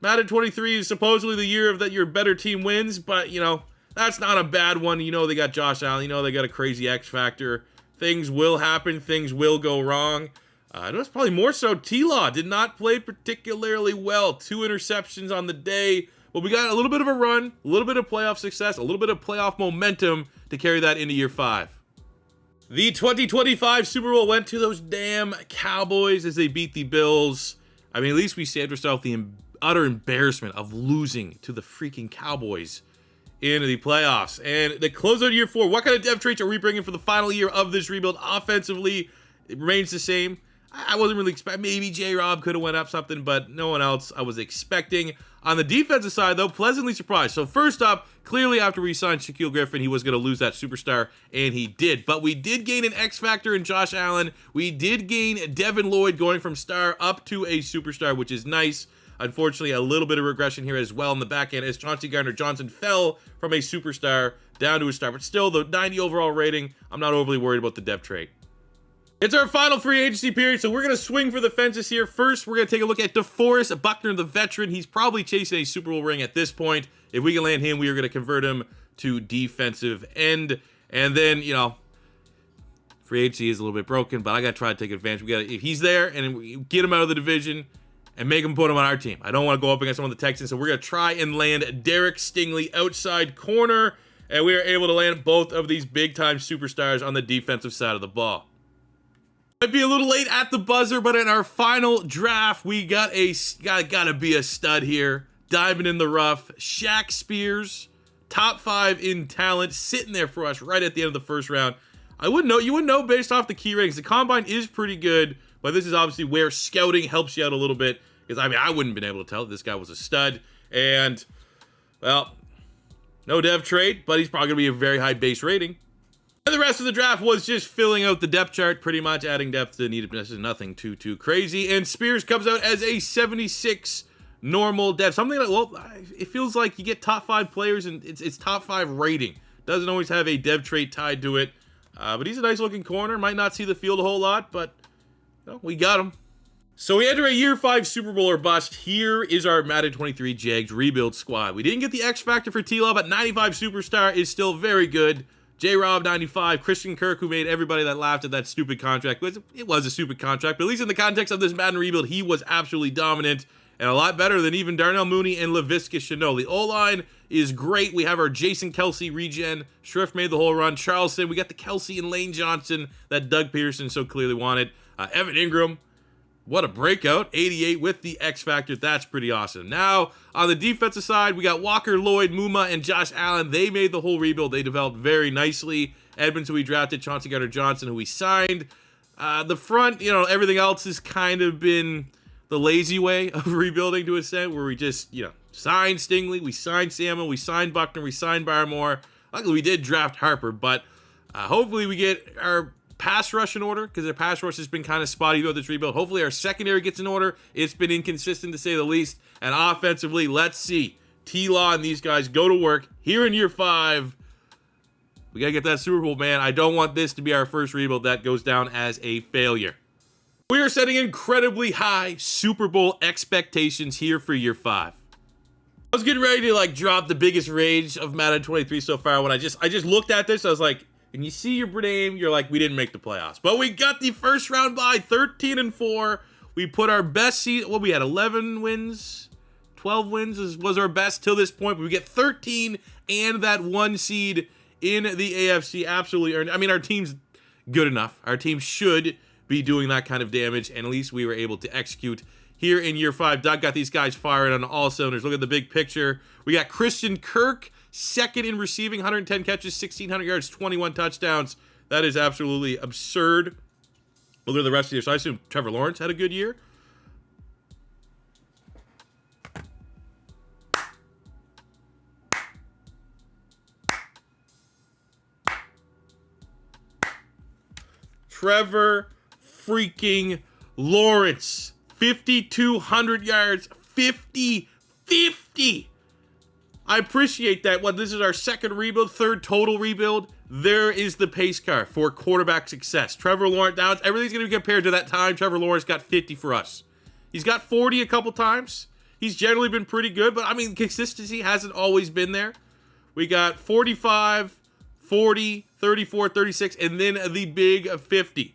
Madden 23 is supposedly the year of that your better team wins, but, you know, that's not a bad one. You know they got Josh Allen. You know they got a crazy X factor. Things will happen. Things will go wrong. I know it's probably more so T-Law did not play particularly well. 2 interceptions on the day. But we got a little bit of a run, a little bit of playoff success, a little bit of playoff momentum to carry that into year 5. The 2025 Super Bowl went to those damn Cowboys as they beat the Bills. I mean, at least we saved ourselves the utter embarrassment of losing to the freaking Cowboys in the playoffs. And the close out year 4, what kind of dev traits are we bringing for the final year of this rebuild? Offensively, it remains the same. I wasn't really expecting, maybe J-Rob could have went up something, but no one else I was expecting. On the defensive side, though, pleasantly surprised. So first up, clearly after we signed Shaquille Griffin, he was going to lose that superstar, and he did. But we did gain an X factor in Josh Allen. We did gain Devin Lloyd going from star up to a superstar, which is nice. Unfortunately, a little bit of regression here as well in the back end as Chauncey Gardner-Johnson fell from a superstar down to a star. But still, the 90 overall rating, I'm not overly worried about the dev trait. It's our final free agency period, so we're going to swing for the fences here. First, we're going to take a look at DeForest Buckner, the veteran. He's probably chasing a Super Bowl ring at this point. If we can land him, we are going to convert him to defensive end. And then, you know, free agency is a little bit broken, but I got to try to take advantage. If he's there, and we get him out of the division and make him put him on our team. I don't want to go up against one of the Texans, so we're going to try and land Derek Stingley outside corner, and we are able to land both of these big-time superstars on the defensive side of the ball. Might be a little late at the buzzer, but in our final draft, we got gotta be a stud here. Diamond in the rough. Shaq Spears, top 5 in talent, sitting there for us right at the end of the first round. You wouldn't know based off the key ratings. The combine is pretty good, but this is obviously where scouting helps you out a little bit. Because, I mean, I wouldn't have been able to tell this guy was a stud. And, well, no dev trait, but he's probably going to be a very high base rating. And the rest of the draft was just filling out the depth chart, pretty much adding depth to needed. This is nothing too crazy. And Spears comes out as a 76 normal depth. Something like, well, it feels like you get top 5 players and it's top 5 rating. Doesn't always have a dev trait tied to it. But he's a nice looking corner. Might not see the field a whole lot, but you know, we got him. So we enter a year 5 Super Bowl or bust. Here is our Madden 23 Jags rebuild squad. We didn't get the X factor for T-Law, but 95 superstar is still very good. J-Rob 95, Christian Kirk, who made everybody that laughed at that stupid contract. It was a stupid contract, but at least in the context of this Madden rebuild, he was absolutely dominant and a lot better than even Darnell Mooney and Laviska Shenault. The O-line is great. We have our Jason Kelsey regen. Schrift made the whole run. Charleston, we got the Kelsey and Lane Johnson that Doug Pederson so clearly wanted. Evan Ingram, what a breakout. 88 with the X factor. That's pretty awesome. Now, on the defensive side, we got Walker, Lloyd, Muma, and Josh Allen. They made the whole rebuild. They developed very nicely. Edmonds, who we drafted, Chauncey Gardner-Johnson, who we signed. The front, you know, everything else has kind of been the lazy way of rebuilding to a extent, where we just, you know, signed Stingley, we signed Samuel, we signed Buckner, we signed Barmore. Luckily, we did draft Harper, but hopefully we get our pass rush in order, because their pass rush has been kind of spotty throughout this rebuild. Hopefully our secondary gets in order. It's been inconsistent to say the least. And offensively, let's see T-Law and these guys go to work here in year 5. We got to get that Super Bowl, man. I don't want this to be our first rebuild that goes down as a failure. We are setting incredibly high Super Bowl expectations here for year 5. I was getting ready to like drop the biggest rage of Madden 23 so far when I just looked at this. I was like, and you see your name, you're like, we didn't make the playoffs. But we got the first round bye, 13-4. We put our best season, well, we had 11 wins. 12 wins was our best till this point. But we get 13 and that 1 seed in the AFC. Absolutely earned. I mean, our team's good enough. Our team should be doing that kind of damage, and at least we were able to execute here in year 5. Doug got these guys firing on all cylinders. Look at the big picture. We got Christian Kirk, second in receiving, 110 catches, 1,600 yards, 21 touchdowns. That is absolutely absurd. Look at the rest of the year. So I assume Trevor Lawrence had a good year. Trevor freaking Lawrence, 5,200 yards, 50. I appreciate that. Well, this is our second rebuild, third total rebuild. There is the pace car for quarterback success. Trevor Lawrence, now everything's going to be compared to that time Trevor Lawrence got 50 for us. He's got 40 a couple times. He's generally been pretty good, but I mean, consistency hasn't always been there. We got 45, 40, 34, 36, and then the big 50.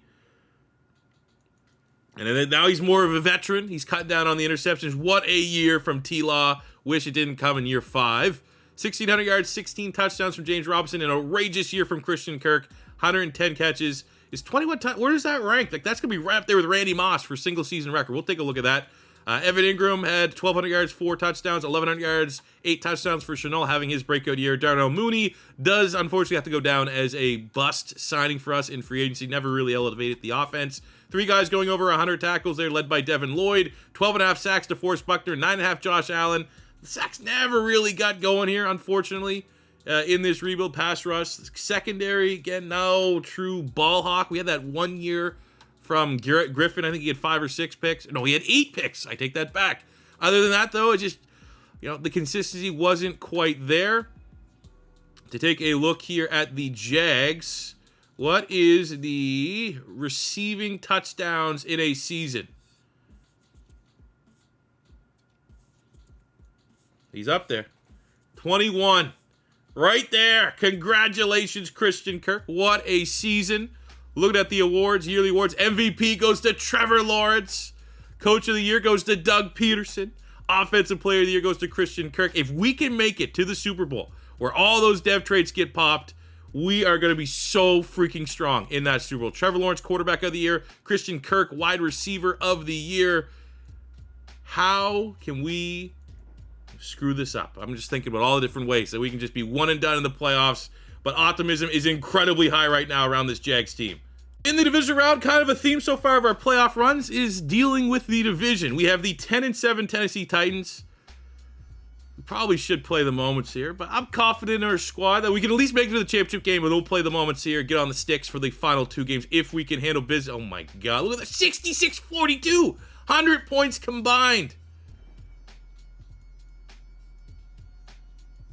And then now he's more of a veteran. He's cut down on the interceptions. What a year from T-Law. Wish it didn't come in year 5. 1,600 yards, 16 touchdowns from James Robinson. An outrageous year from Christian Kirk. 110 catches. Is 21 times. Where does that rank? Like, that's going to be right up there with Randy Moss for single season record. We'll take a look at that. Evan Ingram had 1,200 yards, 4 touchdowns, 1,100 yards, 8 touchdowns for Chanel having his breakout year. Darnell Mooney does unfortunately have to go down as a bust signing for us in free agency. Never really elevated the offense. 3 guys going over 100 tackles there, led by Devin Lloyd. 12.5 sacks to Forrest Buckner, 9.5 Josh Allen. The sacks never really got going here, unfortunately, in this rebuild. Pass rush, secondary, again, no true ball hawk. We had that 1 year from Garrett Griffin. I think he had 5 or 6 picks. No, he had 8 picks. I take that back. Other than that, though, it just, the consistency wasn't quite there. To take a look here at the Jags, what is the receiving touchdowns in a season? He's up there. 21. Right there. Congratulations, Christian Kirk. What a season. Looking at the awards, yearly awards. MVP goes to Trevor Lawrence. Coach of the Year goes to Doug Pederson. Offensive Player of the Year goes to Christian Kirk. If we can make it to the Super Bowl, where all those dev traits get popped, we are going to be so freaking strong in that Super Bowl. Trevor Lawrence, Quarterback of the Year. Christian Kirk, Wide Receiver of the Year. How can we screw this up? I'm just thinking about all the different ways that we can just be one and done in the playoffs. But optimism is incredibly high right now around this Jags team. In the division round, kind of a theme so far of our playoff runs is dealing with the division. We have the 10-7 Tennessee Titans. We probably should play the moments here, but I'm confident in our squad that we can at least make it to the championship game, and we'll play the moments here, get on the sticks for the final 2 games if we can handle business. Oh my God, look at that, 66-42, 100 points combined.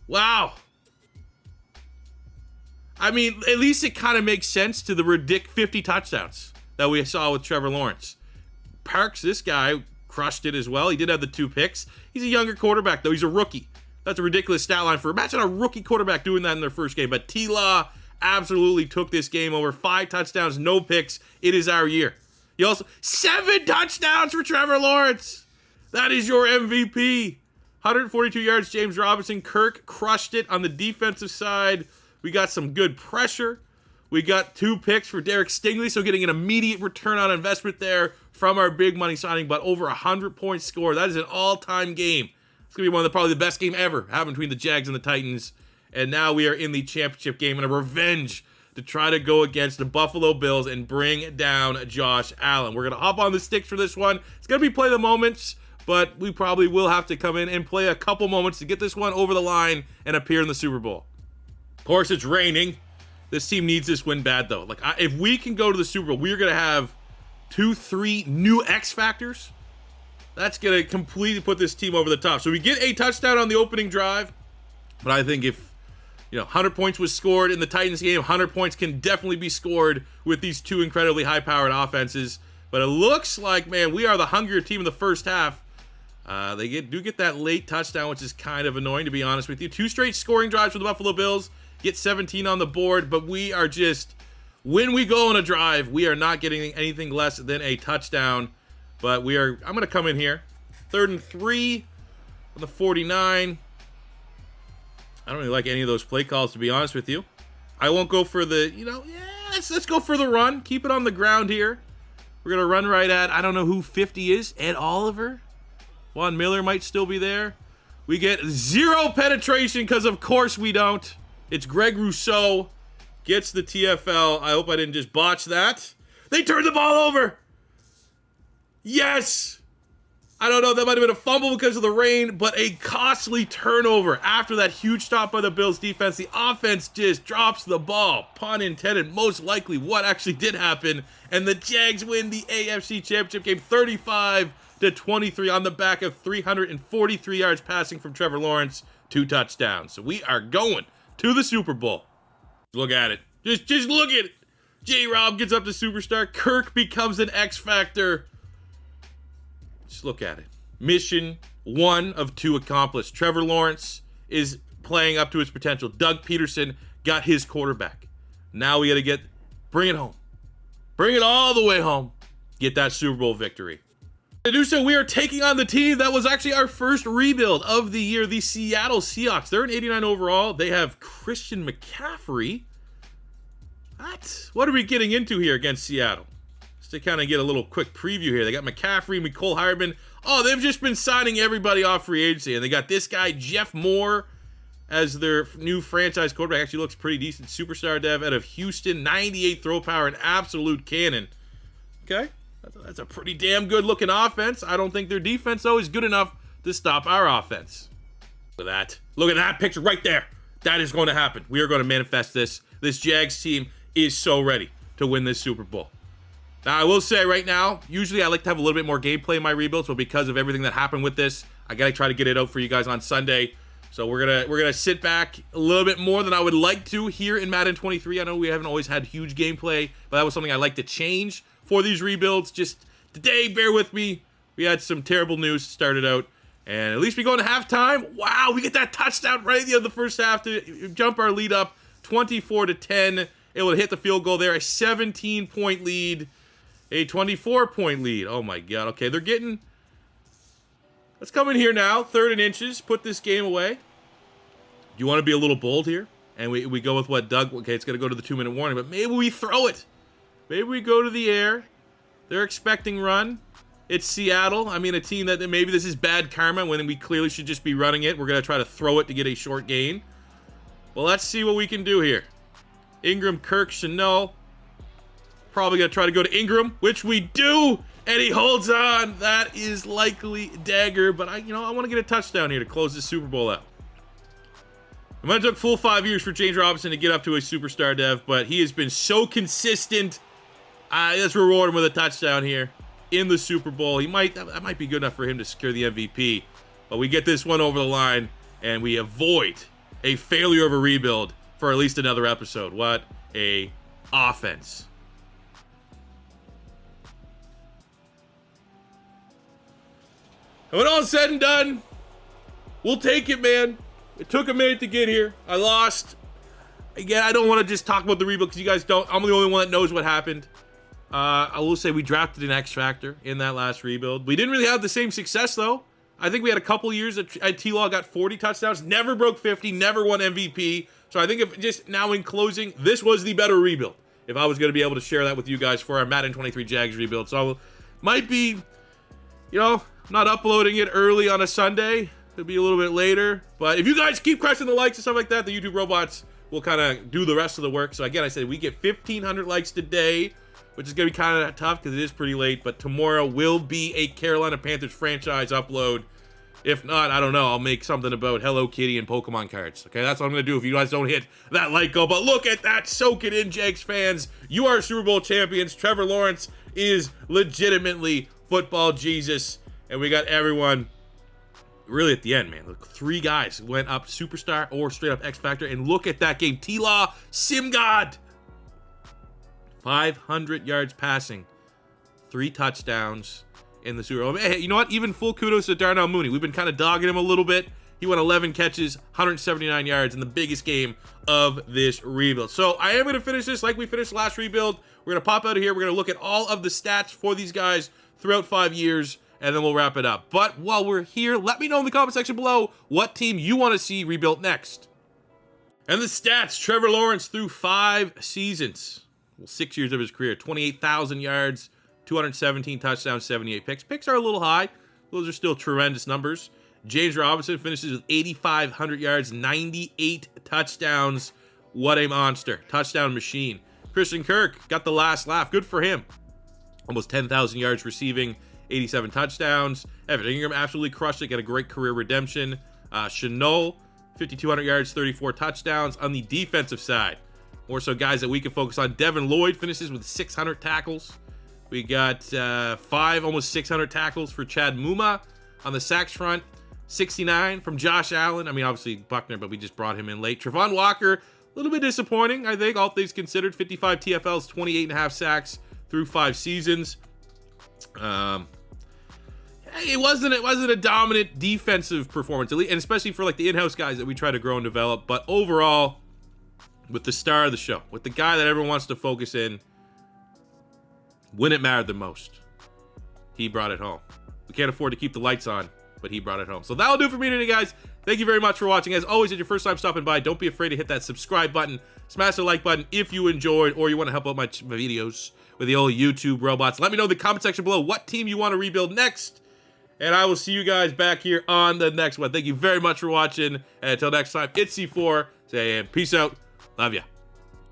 Wow. I mean, at least it kind of makes sense to the ridiculous 50 touchdowns that we saw with Trevor Lawrence. Parks, this guy, crushed it as well. He did have the 2 picks. He's a younger quarterback, though. He's a rookie. That's a ridiculous stat line for, imagine a rookie quarterback doing that in their first game. But T-Law absolutely took this game over. 5 touchdowns, no picks. It is our year. He also, 7 touchdowns for Trevor Lawrence. That is your MVP. 142 yards, James Robinson. Kirk crushed it on the defensive side. We got some good pressure. We got 2 picks for Derek Stingley, so getting an immediate return on investment there from our big money signing, but over 100 points scored. That is an all-time game. It's going to be one of probably the best game ever happened between the Jags and the Titans. And now we are in the championship game and a revenge to try to go against the Buffalo Bills and bring down Josh Allen. We're going to hop on the sticks for this one. It's going to be play the moments, but we probably will have to come in and play a couple moments to get this one over the line and appear in the Super Bowl. Of course, it's raining. This team needs this win bad, though. Like, if we can go to the Super Bowl, we're going to have 2-3 new X factors. That's going to completely put this team over the top. So we get a touchdown on the opening drive. But I think if, 100 points was scored in the Titans game, 100 points can definitely be scored with these two incredibly high-powered offenses. But it looks like, man, we are the hungrier team in the first half. They do get that late touchdown, which is kind of annoying, to be honest with you. 2 straight scoring drives for the Buffalo Bills. Get 17 on the board, but we are just, when we go on a drive, we are not getting anything less than a touchdown. But I'm going to come in here. 3rd and 3 on the 49. I don't really like any of those play calls, to be honest with you. I won't go for the, let's go for the run. Keep it on the ground here. We're going to run right at, I don't know who 50 is, Ed Oliver. Von Miller might still be there. We get 0 penetration because, of course, we don't. It's Greg Rousseau. Gets the TFL. I hope I didn't just botch that. They turned the ball over. Yes. I don't know. That might have been a fumble because of the rain, but a costly turnover after that huge stop by the Bills defense. The offense just drops the ball. Pun intended. Most likely what actually did happen. And the Jags win the AFC Championship game 35-23 on the back of 343 yards passing from Trevor Lawrence. 2 touchdowns. So we are going to the Super Bowl. Look at it. Just look at it. J-Rob gets up to superstar. Kirk becomes an X factor. Just look at it. Mission 1 of 2 accomplished. Trevor Lawrence is playing up to his potential. Doug Pederson got his quarterback. Now we got to bring it home. Bring it all the way home. Get that Super Bowl victory. To do so, we are taking on the team that was actually our first rebuild of the year, the Seattle Seahawks. They're an 89 overall. They have Christian McCaffrey. What are we getting into here against Seattle? Just to kind of get a little quick preview here. They got McCaffrey, Mecole Hardman. Oh, they've just been signing everybody off free agency. And they got this guy, Jeff Moore, as their new franchise quarterback. Actually looks pretty decent. Superstar dev out of Houston. 98 throw power, an absolute cannon. Okay. That's a pretty damn good looking offense. I don't think their defense, though, is good enough to stop our offense. Look at that. Look at that picture right there. That is going to happen. We are going to manifest this. This Jags team is so ready to win this Super Bowl. Now, I will say right now, usually I like to have a little bit more gameplay in my rebuilds, but because of everything that happened with this, I got to try to get it out for you guys on Sunday. So we're gonna sit back a little bit more than I would like to here in Madden 23. I know we haven't always had huge gameplay, but that was something I like to change for these rebuilds. Just today, bear with me. We had some terrible news started out, and at least we go into halftime. Wow, we get that touchdown right at the end of the first half to jump our lead up 24-10. Able to hit the field goal there. A 17-point lead, a 24-point lead. Oh my God. Okay, they're getting. Let's come in here now. 3rd and inches. Put this game away. Do you want to be a little bold here? And we go with what Doug. Okay, it's going to go to the 2-minute warning, but maybe we throw it. Maybe we go to the air. They're expecting run. It's Seattle. I mean, a team that maybe this is bad karma when we clearly should just be running it. We're going to try to throw it to get a short gain. Well, let's see what we can do here. Ingram, Kirk, Chanel. Probably going to try to go to Ingram, which we do. And he holds on. That is likely dagger. But I want to get a touchdown here to close this Super Bowl out. It might have took full 5 years for James Robinson to get up to a superstar dev, but he has been so consistent. Let's reward him with a touchdown here in the Super Bowl. That might be good enough for him to secure the MVP. But we get this one over the line, and we avoid a failure of a rebuild for at least another episode. What a offense. And when all said and done, we'll take it, man. It took a minute to get here. I lost. Again, I don't want to just talk about the rebuild because you guys don't. I'm the only one that knows what happened. I will say we drafted an X Factor in that last rebuild. We didn't really have the same success, though. I think we had a couple years that T-Law got 40 touchdowns, never broke 50, never won MVP. So I think if just now in closing, this was the better rebuild. If I was going to be able to share that with you guys for our Madden 23 Jags rebuild. So might be, not uploading it early on a Sunday. It'll be a little bit later. But if you guys keep crushing the likes and stuff like that, the YouTube robots will kind of do the rest of the work. So again, I said we get 1,500 likes today, which is going to be kind of tough because it is pretty late. But tomorrow will be a Carolina Panthers franchise upload. If not, I don't know, I'll make something about Hello Kitty and Pokemon cards. Okay, that's what I'm going to do if you guys don't hit that like goal. But look at that. Soak it in, Jags fans. You are Super Bowl champions. Trevor Lawrence is legitimately football Jesus. And we got everyone really at the end, man. Look, 3 guys went up superstar or straight up X Factor. And look at that game. T-Law, Sim God. 500 yards passing. 3 touchdowns in the Super Bowl. Hey, you know what? Even full kudos to Darnell Mooney. We've been kind of dogging him a little bit. He went 11 catches, 179 yards in the biggest game of this rebuild. So I am going to finish this like we finished last rebuild. We're going to pop out of here. We're going to look at all of the stats for these guys throughout 5 years, and then we'll wrap it up. But while we're here, let me know in the comment section below what team you want to see rebuilt next. And the stats, Trevor Lawrence through 5 seasons. Well, 6 years of his career, 28,000 yards, 217 touchdowns, 78 picks. Picks are a little high. Those are still tremendous numbers. James Robinson finishes with 8,500 yards, 98 touchdowns. What a monster. Touchdown machine. Christian Kirk got the last laugh. Good for him. Almost 10,000 yards receiving, 87 touchdowns. Evan Ingram absolutely crushed it. Got a great career redemption. Chanel, 5,200 yards, 34 touchdowns. On the defensive side, more so guys that we can focus on. Devin Lloyd finishes with 600 tackles. We got 5, almost 600 tackles for Chad Muma. On the sacks front, 69 from Josh Allen. I mean, obviously Buckner, but we just brought him in late. Trevon Walker, a little bit disappointing, I think, all things considered. 55 TFLs, 28.5 sacks through 5 seasons. It wasn't a dominant defensive performance, and especially for like the in-house guys that we try to grow and develop. But overall, with the star of the show, with the guy that everyone wants to focus in, when it mattered the most, he brought it home. We can't afford to keep the lights on, but he brought it home. So that'll do it for me today, guys. Thank you very much for watching. As always, if it's your first time stopping by, don't be afraid to hit that subscribe button. Smash the like button if you enjoyed or you want to help out my videos with the old YouTube robots. Let me know in the comment section below what team you want to rebuild next. And I will see you guys back here on the next one. Thank you very much for watching. And until next time, it's C4 saying peace out. Love ya.